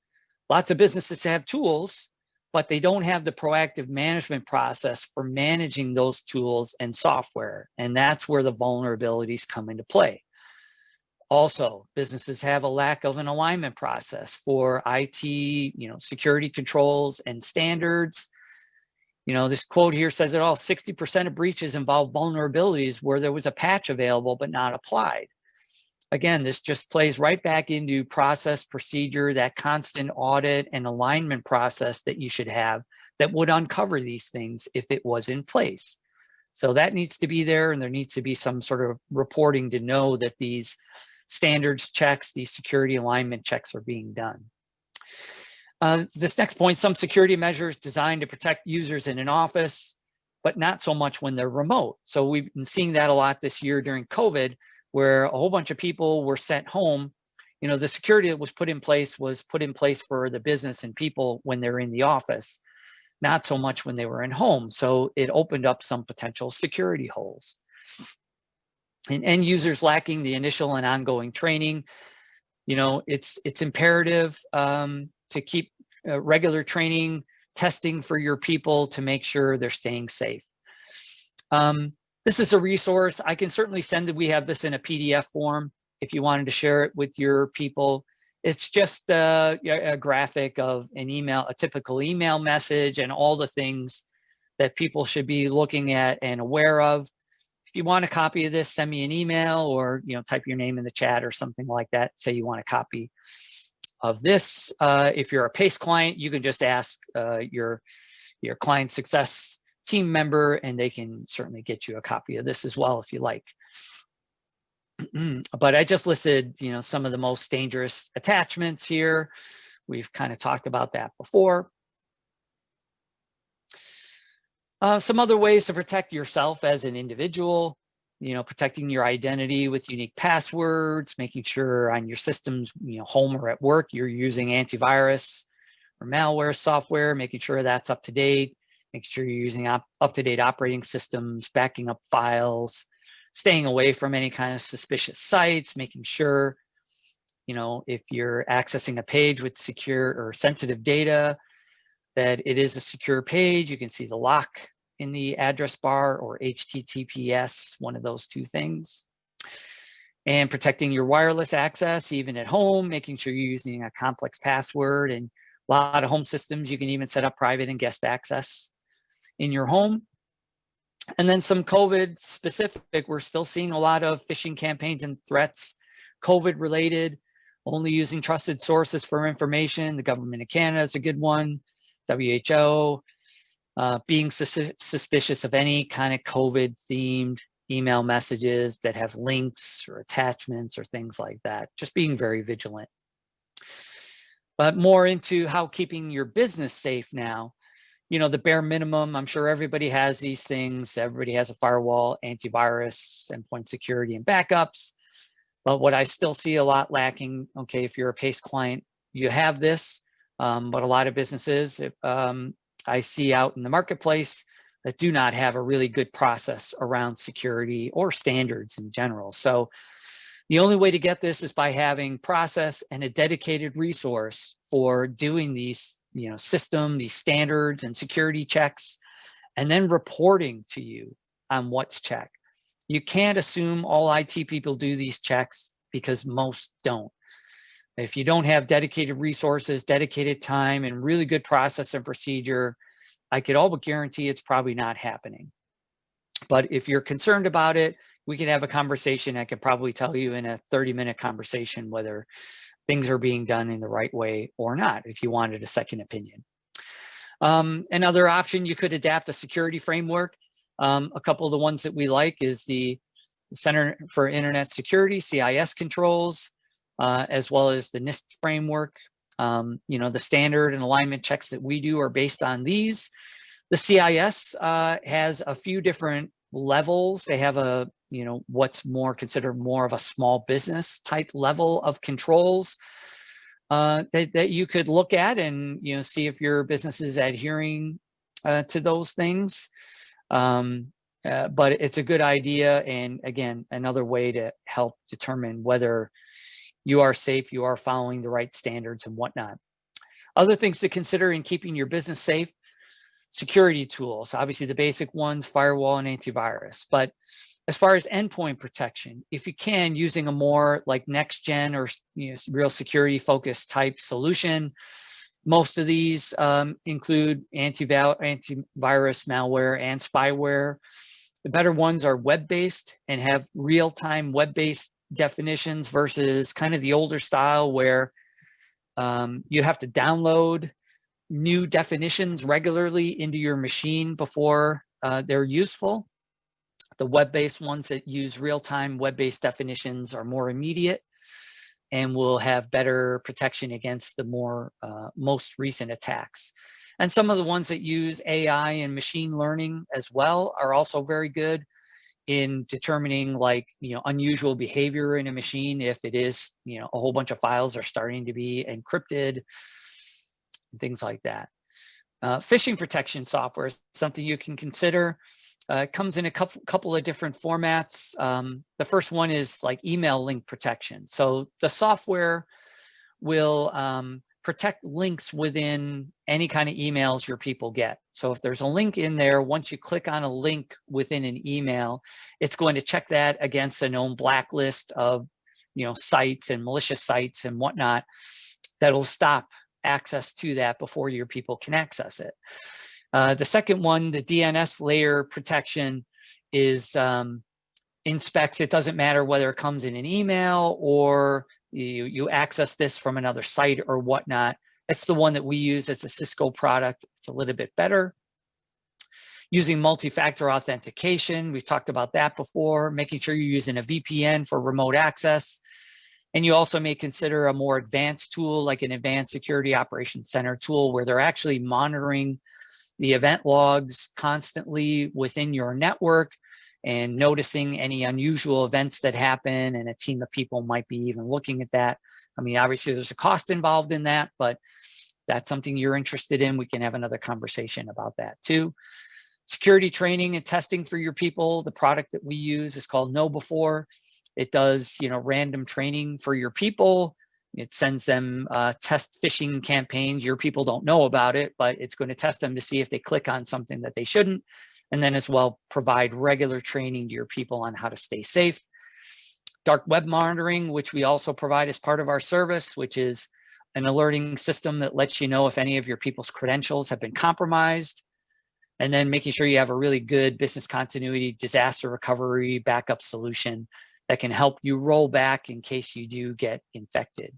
lots of businesses have tools, but they don't have the proactive management process for managing those tools and software. And that's where the vulnerabilities come into play. Also, businesses have a lack of an alignment process for IT, you know, security controls and standards. You know, this quote here says it all: 60% of breaches involve vulnerabilities where there was a patch available but not applied. Again, this just plays right back into process, procedure, that constant audit and alignment process that you should have that would uncover these things if it was in place. So that needs to be there, and there needs to be some sort of reporting to know that these standards checks, these security alignment checks are being done. This next point: some security measures designed to protect users in an office, but not so much when they're remote. So we've been seeing that a lot this year during COVID, where a whole bunch of people were sent home. You know, the security that was put in place for the business and people when they're in the office, not so much when they were in home. So it opened up some potential security holes. And end users lacking the initial and ongoing training. You know, it's imperative to keep regular training, testing for your people to make sure they're staying safe. This is a resource. I can certainly send it. We have this in a PDF form if you wanted to share it with your people. It's just a graphic of an email, a typical email message, and all the things that people should be looking at and aware of. If you want a copy of this, send me an email, or type your name in the chat or something like that. Say you want a copy of this. If you're a PACE client, you can just ask your client success team member, and they can certainly get you a copy of this as well if you like. But I just listed some of the most dangerous attachments here. We've kind of talked about that before. Some other ways to protect yourself as an individual, protecting your identity with unique passwords, making sure on your systems, home or at work, you're using antivirus or malware software, making sure that's up to date, making sure you're using up-to-date operating systems, backing up files, staying away from any kind of suspicious sites, making sure, if you're accessing a page with secure or sensitive data, that it is a secure page. You can see the lock in the address bar, or HTTPS, one of those two things. And protecting your wireless access, even at home, making sure you're using a complex password. And a lot of home systems, you can even set up private and guest access in your home. And then some COVID specific, we're still seeing a lot of phishing campaigns and threats, COVID related, only using trusted sources for information. The government of Canada is a good one. WHO, being suspicious of any kind of COVID themed email messages that have links or attachments or things like that. Just being very vigilant. But more into how keeping your business safe now. The bare minimum, I'm sure everybody has these things. Everybody has a firewall, antivirus, endpoint security, and backups. But what I still see a lot lacking, okay, if you're a PACE client, you have this, but a lot of businesses I see out in the marketplace that do not have a really good process around security or standards in general. So the only way to get this is by having process and a dedicated resource for doing these, these standards and security checks, and then reporting to you on what's checked. You can't assume all IT people do these checks, because most don't. If you don't have dedicated resources, dedicated time, and really good process and procedure, I could all but guarantee it's probably not happening. But if you're concerned about it, we can have a conversation. I could probably tell you in a 30-minute conversation whether things are being done in the right way or not, if you wanted a second opinion. Another option, you could adapt a security framework. A couple of the ones that we like is the Center for Internet Security, CIS controls, as well as the NIST framework. The standard and alignment checks that we do are based on these. The CIS has a few different levels. They have a, what's more considered more of a small business type level of controls that you could look at and, see if your business is adhering to those things. But it's a good idea. And again, another way to help determine whether you are safe, you are following the right standards and whatnot. Other things to consider in keeping your business safe: security tools, obviously the basic ones, firewall and antivirus. But as far as endpoint protection, if you can, using a more like next gen or real security focused type solution. Most of these include antivirus, malware, and spyware. The better ones are web-based and have real-time web-based definitions versus kind of the older style where you have to download new definitions regularly into your machine before they're useful. The web-based ones that use real-time web-based definitions are more immediate and will have better protection against the more most recent attacks. And some of the ones that use AI and machine learning as well are also very good in determining unusual behavior in a machine. If it is, a whole bunch of files are starting to be encrypted, things like that. Phishing protection software is something you can consider. It comes in a couple of different formats. The first one is like email link protection. So the software will protect links within any kind of emails your people get. So if there's a link in there, once you click on a link within an email, it's going to check that against a known blacklist of sites and malicious sites and whatnot that'll stop access to that before your people can access it. The second one, the DNS layer protection, is inspects. It doesn't matter whether it comes in an email or you access this from another site or whatnot. It's the one that we use. It's a Cisco product. It's a little bit better. Using multi-factor authentication, we've talked about that before, making sure you're using a VPN for remote access. And you also may consider a more advanced tool like an Advanced Security Operations Center tool where they're actually monitoring the event logs constantly within your network and noticing any unusual events that happen, and a team of people might be even looking at that. I mean, obviously there's a cost involved in that, but that's something you're interested in, we can have another conversation about that too. Security training and testing for your people. The product that we use is called Know Before. It does, random training for your people. It sends them test phishing campaigns. Your people don't know about it, but it's going to test them to see if they click on something that they shouldn't. And then as well, provide regular training to your people on how to stay safe. Dark web monitoring, which we also provide as part of our service, which is an alerting system that lets you know if any of your people's credentials have been compromised. And then making sure you have a really good business continuity, disaster recovery, backup solution that can help you roll back in case you do get infected.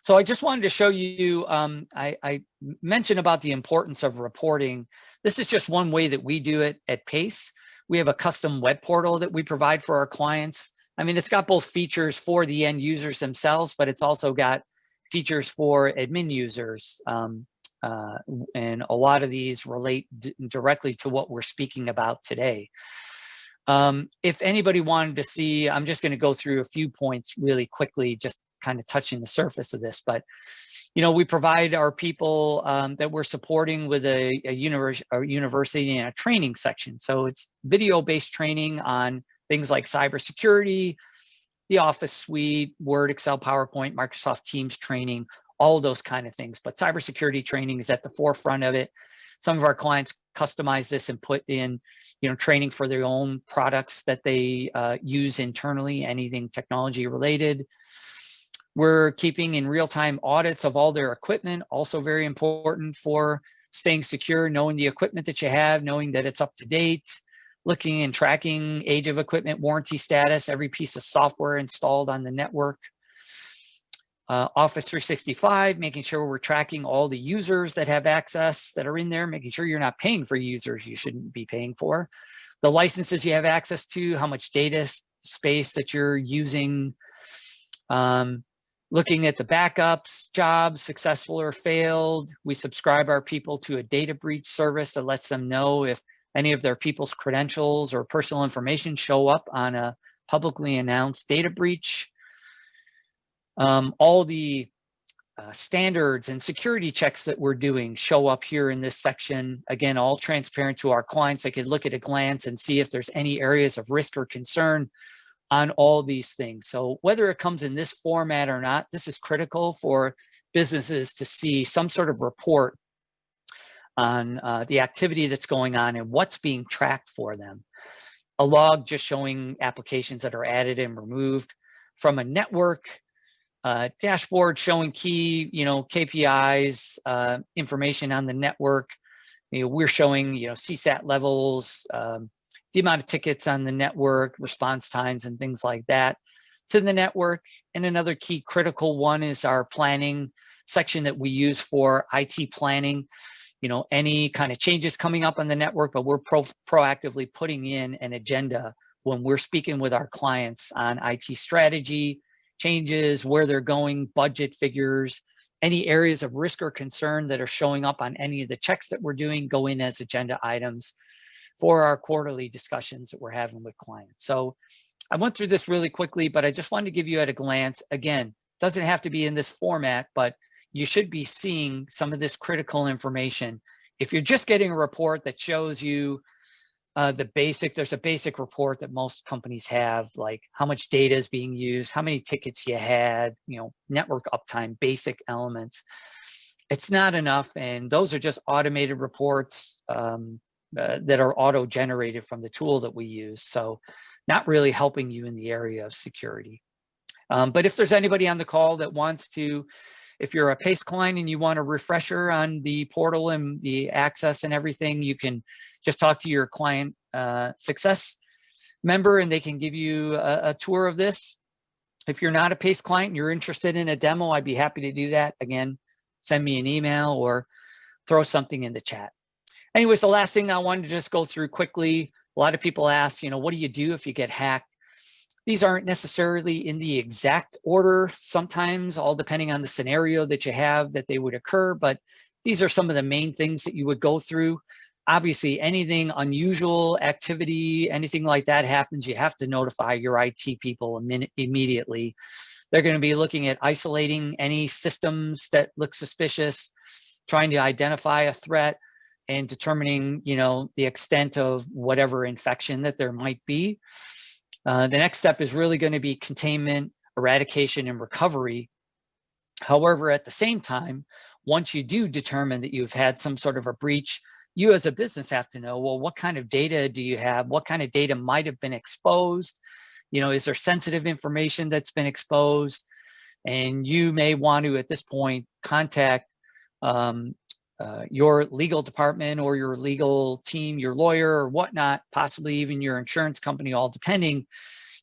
So I just wanted to show you, I mentioned about the importance of reporting. This is just one way that we do it at Pace. We have a custom web portal that we provide for our clients. I mean, it's got both features for the end users themselves, but it's also got features for admin users. And a lot of these relate directly to what we're speaking about today. If anybody wanted to see, I'm just going to go through a few points really quickly, just kind of touching the surface of this. But, we provide our people that we're supporting with a university and a training section. So it's video-based training on things like cybersecurity, the Office suite, Word, Excel, PowerPoint, Microsoft Teams training, all of those kind of things. But cybersecurity training is at the forefront of it. Some of our clients customize this and put in, training for their own products that they use internally, anything technology related. We're keeping in real-time audits of all their equipment, also very important for staying secure, knowing the equipment that you have, knowing that it's up to date, looking and tracking age of equipment, warranty status, every piece of software installed on the network. Office 365, making sure we're tracking all the users that have access that are in there, making sure you're not paying for users you shouldn't be paying for. The licenses you have access to, how much data space that you're using. Looking at the backups, jobs, successful or failed. We subscribe our people to a data breach service that lets them know if any of their people's credentials or personal information show up on a publicly announced data breach. All the standards and security checks that we're doing show up here in this section. Again, all transparent to our clients. They could look at a glance and see if there's any areas of risk or concern on all these things. So whether it comes in this format or not, this is critical for businesses to see some sort of report on the activity that's going on and what's being tracked for them. A log just showing applications that are added and removed from a network. Dashboard showing key, KPIs, information on the network. We're showing, CSAT levels, the amount of tickets on the network, response times, and things like that to the network. And another key critical one is our planning section that we use for IT planning. Any kind of changes coming up on the network, but we're proactively putting in an agenda when we're speaking with our clients on IT strategy, changes, where they're going, budget figures, any areas of risk or concern that are showing up on any of the checks that we're doing go in as agenda items for our quarterly discussions that we're having with clients. So I went through this really quickly, but I just wanted to give you at a glance. Again, doesn't have to be in this format, but you should be seeing some of this critical information. If you're just getting a report that shows you there's a basic report that most companies have, like how much data is being used, how many tickets you had, network uptime, basic elements. It's not enough, and those are just automated reports that are auto-generated from the tool that we use. So not really helping you in the area of security. But if there's anybody on the call that wants to If you're a PACE client and you want a refresher on the portal and the access and everything, you can just talk to your client success member and they can give you a tour of this. If you're not a PACE client and you're interested in a demo, I'd be happy to do that. Again, send me an email or throw something in the chat. Anyways, the last thing I wanted to just go through quickly, a lot of people ask, what do you do if you get hacked? These aren't necessarily in the exact order, sometimes all depending on the scenario that you have that they would occur, but these are some of the main things that you would go through. Obviously, anything unusual activity, anything like that happens, you have to notify your IT people immediately. They're going to be looking at isolating any systems that look suspicious, trying to identify a threat, and determining, the extent of whatever infection that there might be. The next step is really going to be containment, eradication, and recovery. However, at the same time, once you do determine that you've had some sort of a breach, you as a business have to know, well, what kind of data do you have? What kind of data might have been exposed? Is there sensitive information that's been exposed? And you may want to, at this point, contact your legal department or your legal team, your lawyer or whatnot, possibly even your insurance company, all depending.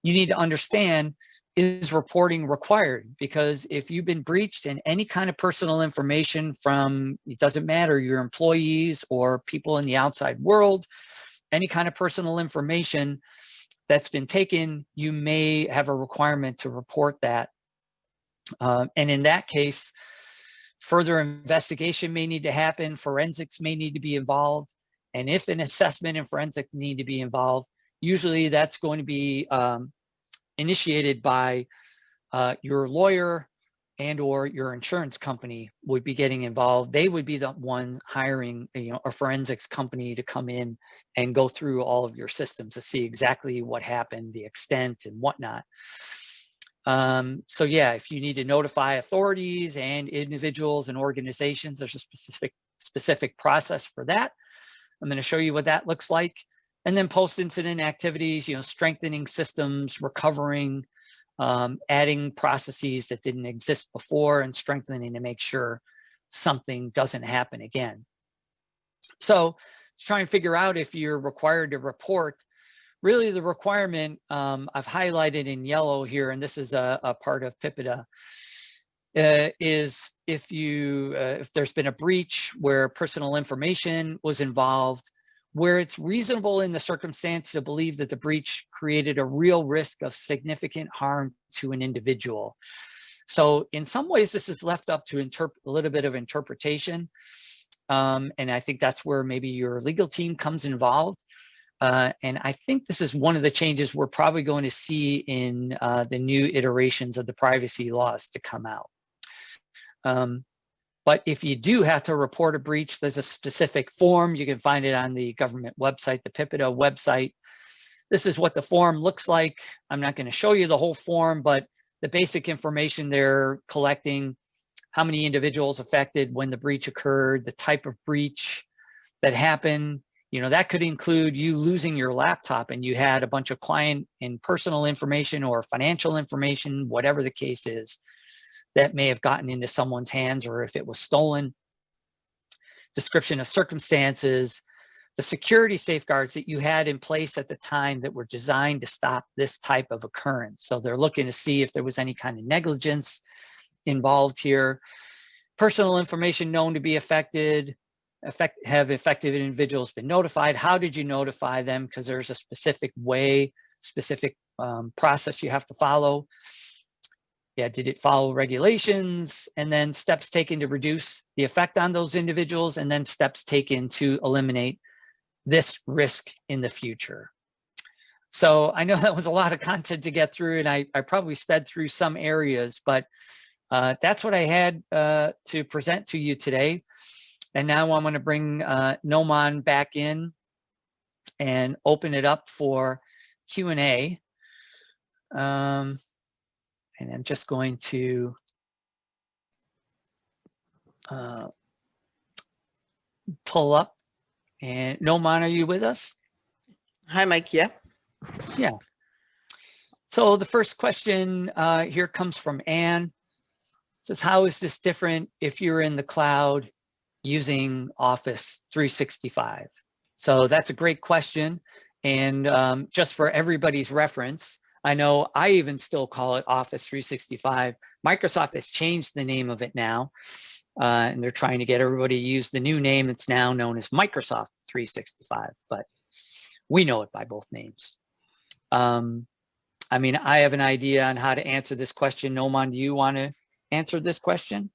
You need to understand, is reporting required? Because if you've been breached and any kind of personal information from, it doesn't matter, your employees or people in the outside world, any kind of personal information that's been taken, you may have a requirement to report that. And in that case, further investigation may need to happen, forensics may need to be involved, and if an assessment and forensics need to be involved, usually that's going to be initiated by your lawyer and or your insurance company would be getting involved. They would be the one hiring a forensics company to come in and go through all of your systems to see exactly what happened, the extent and whatnot. So yeah, if you need to notify authorities and individuals and organizations, there's a specific process for that. I'm going to show you what that looks like. And then post-incident activities, strengthening systems, recovering, adding processes that didn't exist before, and strengthening to make sure something doesn't happen again. So try and figure out if you're required to report. Really, the requirement I've highlighted in yellow here, and this is a part of PIPEDA, is if there's been a breach where personal information was involved, where it's reasonable in the circumstance to believe that the breach created a real risk of significant harm to an individual. So in some ways, this is left up to a little bit of interpretation. And I think that's where maybe your legal team comes involved. And I think this is one of the changes we're probably going to see in the new iterations of the privacy laws to come out. But if you do have to report a breach, there's a specific form. You can find it on the government website, the PIPEDA website. This is what the form looks like. I'm not going to show you the whole form, but the basic information they're collecting, how many individuals affected when the breach occurred, the type of breach that happened. That could include you losing your laptop and you had a bunch of client and personal information or financial information, whatever the case is, that may have gotten into someone's hands, or if it was stolen. Description of circumstances, the security safeguards that you had in place at the time that were designed to stop this type of occurrence. So they're looking to see if there was any kind of negligence involved here. Personal information known to be affected. Have affected individuals been notified? How did you notify them? Because there's a specific way, specific process you have to follow. Yeah, did it follow regulations? And then steps taken to reduce the effect on those individuals, and then steps taken to eliminate this risk in the future. So I know that was a lot of content to get through, and I probably sped through some areas, but that's what I had to present to you today. And now I'm going to bring Noman back in and open it up for Q&A. And I'm just going to pull up. And Noman, are you with us? Hi, Mike. Yeah. Yeah. So the first question here comes from Anne. says, how is this different if you're in the cloud using Office 365? So that's a great question. And just for everybody's reference, I know I even still call it Office 365. Microsoft has changed the name of it now, and they're trying to get everybody to use the new name. It's now known as Microsoft 365, but we know it by both names. I mean, I have an idea on how to answer this question. Noman, do you want to answer this question?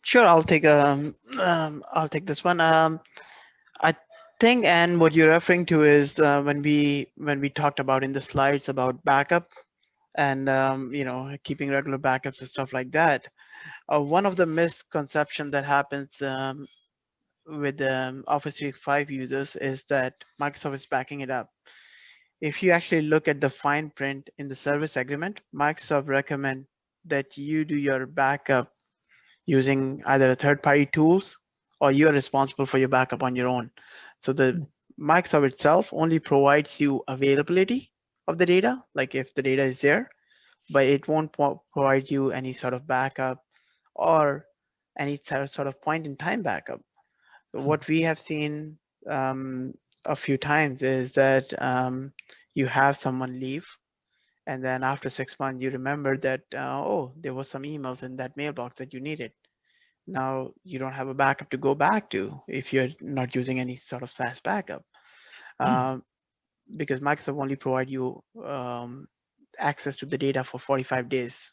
Sure, I'll take this one. I think, and what you're referring to is when we talked about in the slides about backup and keeping regular backups and stuff like that. One of the misconceptions that happens with Office 365 users is that Microsoft is backing it up. If you actually look at the fine print in the service agreement, Microsoft recommend that you do your backup using either a third-party tools or you are responsible for your backup on your own. So the Microsoft itself only provides you availability of the data, like if the data is there, but it won't provide you any sort of backup or any sort of point in time backup. What we have seen a few times is that you have someone leave, and then after 6 months, you remember that, oh, there was some emails in that mailbox that you needed. Now you don't have a backup to go back to if you're not using any sort of SaaS backup, because Microsoft only provide you access to the data for 45 days,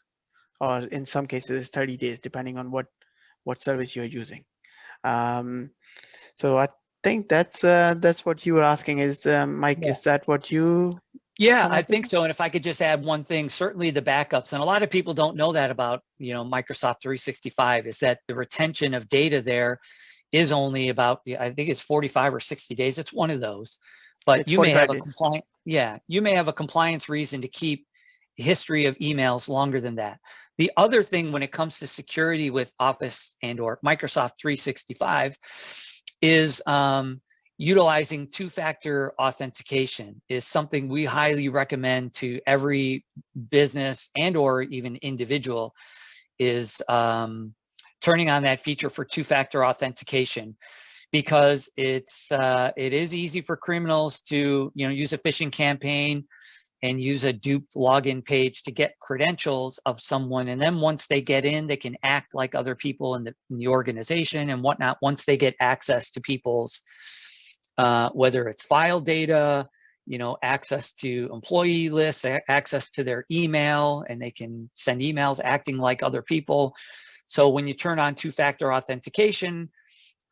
or in some cases 30 days, depending on what service you're using. So I think that's what you were asking is, Mike, Yeah. is that what you? Yeah, I think so. And if I could just add one thing, certainly the backups, and a lot of people don't know that about, Microsoft 365, is that the retention of data there is only about, I think it's 45 or 60 days. It's one of those. But It's you may have 45 a days. compliant, yeah, you may have a compliance reason to keep history of emails longer than that. The other thing when it comes to security with Office and or Microsoft 365 is utilizing two-factor authentication is something we highly recommend to every business and or even individual, is turning on that feature for two-factor authentication, because it is easy for criminals to use a phishing campaign and use a duped login page to get credentials of someone. And then once they get in, they can act like other people in the organization and whatnot. Once they get access to people's, whether it's file data, access to employee lists, access to their email, and they can send emails acting like other people. So when you turn on two-factor authentication,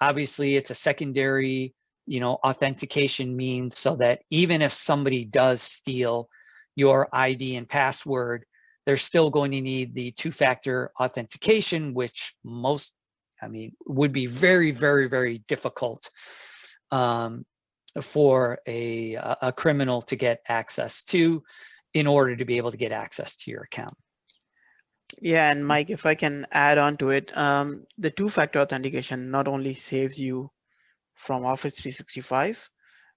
obviously it's a secondary, authentication means, so that even if somebody does steal your ID and password, they're still going to need the two-factor authentication, which would be very, very, very difficult for a criminal to get access to, in order to be able to get access to your account. Yeah, and Mike, if I can add on to it, the two-factor authentication not only saves you from Office 365,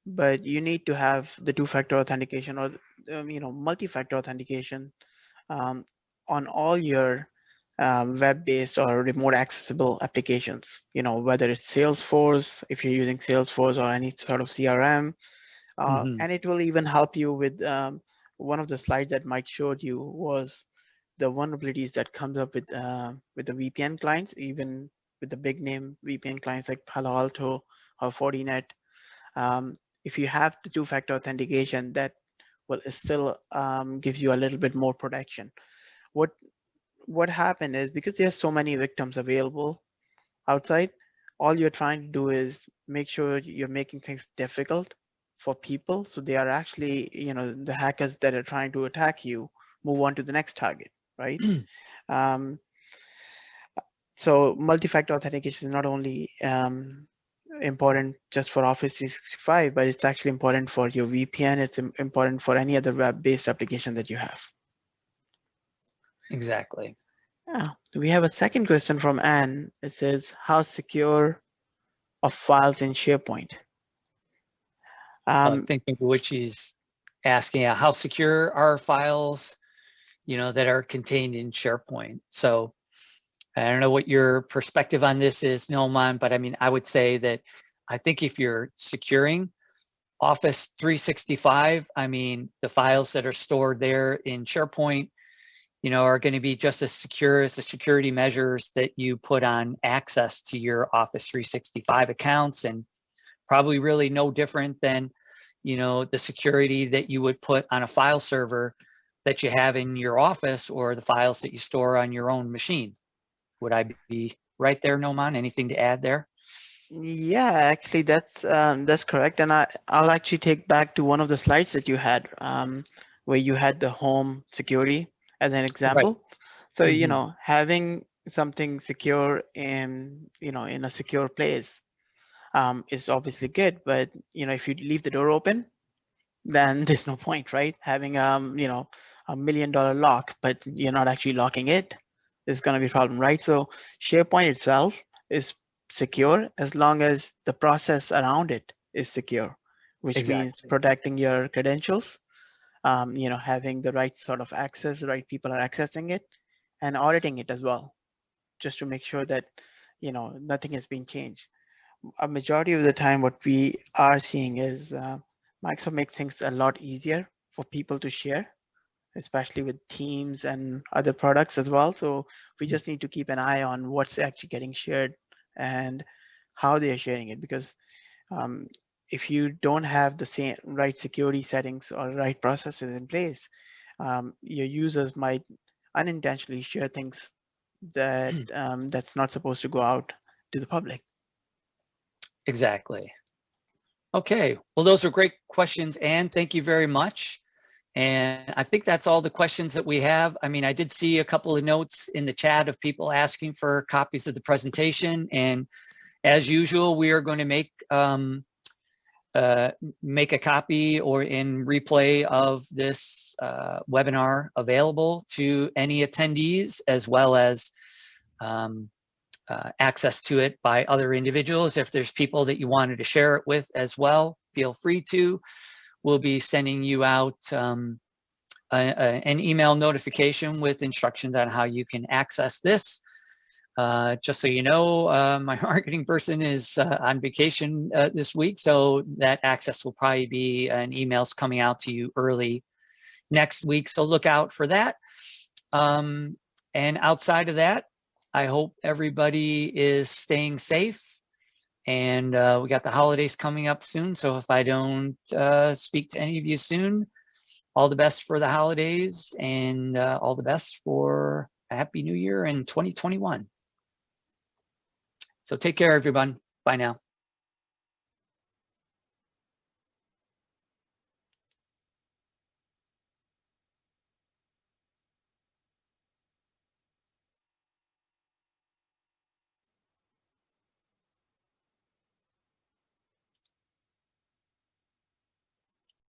but you need to have the two-factor authentication or multi-factor authentication on all your web-based or remote accessible applications. Whether it's Salesforce, if you're using Salesforce or any sort of CRM, and it will even help you with one of the slides that Mike showed you was the vulnerabilities that comes up with the VPN clients, even with the big name VPN clients like Palo Alto or Fortinet. If you have the two-factor authentication, that will still gives you a little bit more protection. What happened is, because there's so many victims available outside, all you're trying to do is make sure you're making things difficult for people, so they are actually, the hackers that are trying to attack you move on to the next target, right? So multi-factor authentication is not only important just for Office 365, but it's actually important for your VPN. It's important for any other web-based application that you have. Exactly. We have a second question from Anne. It says, how secure are files in SharePoint? I think maybe what she's asking, how secure are files that are contained in SharePoint. So I don't know what your perspective on this is, Noman, but I mean, I would say that I think if you're securing Office 365, I mean, the files that are stored there in SharePoint, are going to be just as secure as the security measures that you put on access to your Office 365 accounts, and probably really no different than, the security that you would put on a file server that you have in your office or the files that you store on your own machine. Would I be right there, Noman? Anything to add there? Yeah, actually, that's correct. And I'll actually take back to one of the slides that you had, where you had the home security as an Right. example. So, Mm-hmm. having something secure in a secure place, is obviously good. But, if you leave the door open, then there's no point, right? Having, $1 million lock, but you're not actually locking it, is going to be a problem, right? So SharePoint itself is secure as long as the process around it is secure, which means Exactly. protecting your credentials, having the right sort of access, the right people are accessing it, and auditing it as well, just to make sure that nothing has been changed. A majority of the time, what we are seeing is Microsoft makes things a lot easier for people to share, especially with Teams and other products as well. So we just need to keep an eye on what's actually getting shared and how they are sharing it. Because um, if you don't have the same right security settings or right processes in place, your users might unintentionally share things that's not supposed to go out to the public. Exactly. Okay. Well, those are great questions, Anne. Thank you very much. And I think that's all the questions that we have. I mean, I did see a couple of notes in the chat of people asking for copies of the presentation. And as usual, we are going to make a copy or in replay of this webinar available to any attendees, as well as access to it by other individuals. If there's people that you wanted to share it with as well, feel free to. We'll be sending you out an email notification with instructions on how you can access this. Just so you know, my marketing person is on vacation this week, so that access will probably be emails coming out to you early next week, so look out for that. And outside of that, I hope everybody is staying safe, and we got the holidays coming up soon, so if I don't speak to any of you soon, all the best for the holidays, and all the best for a happy new year in 2021. So take care, everyone. Bye now.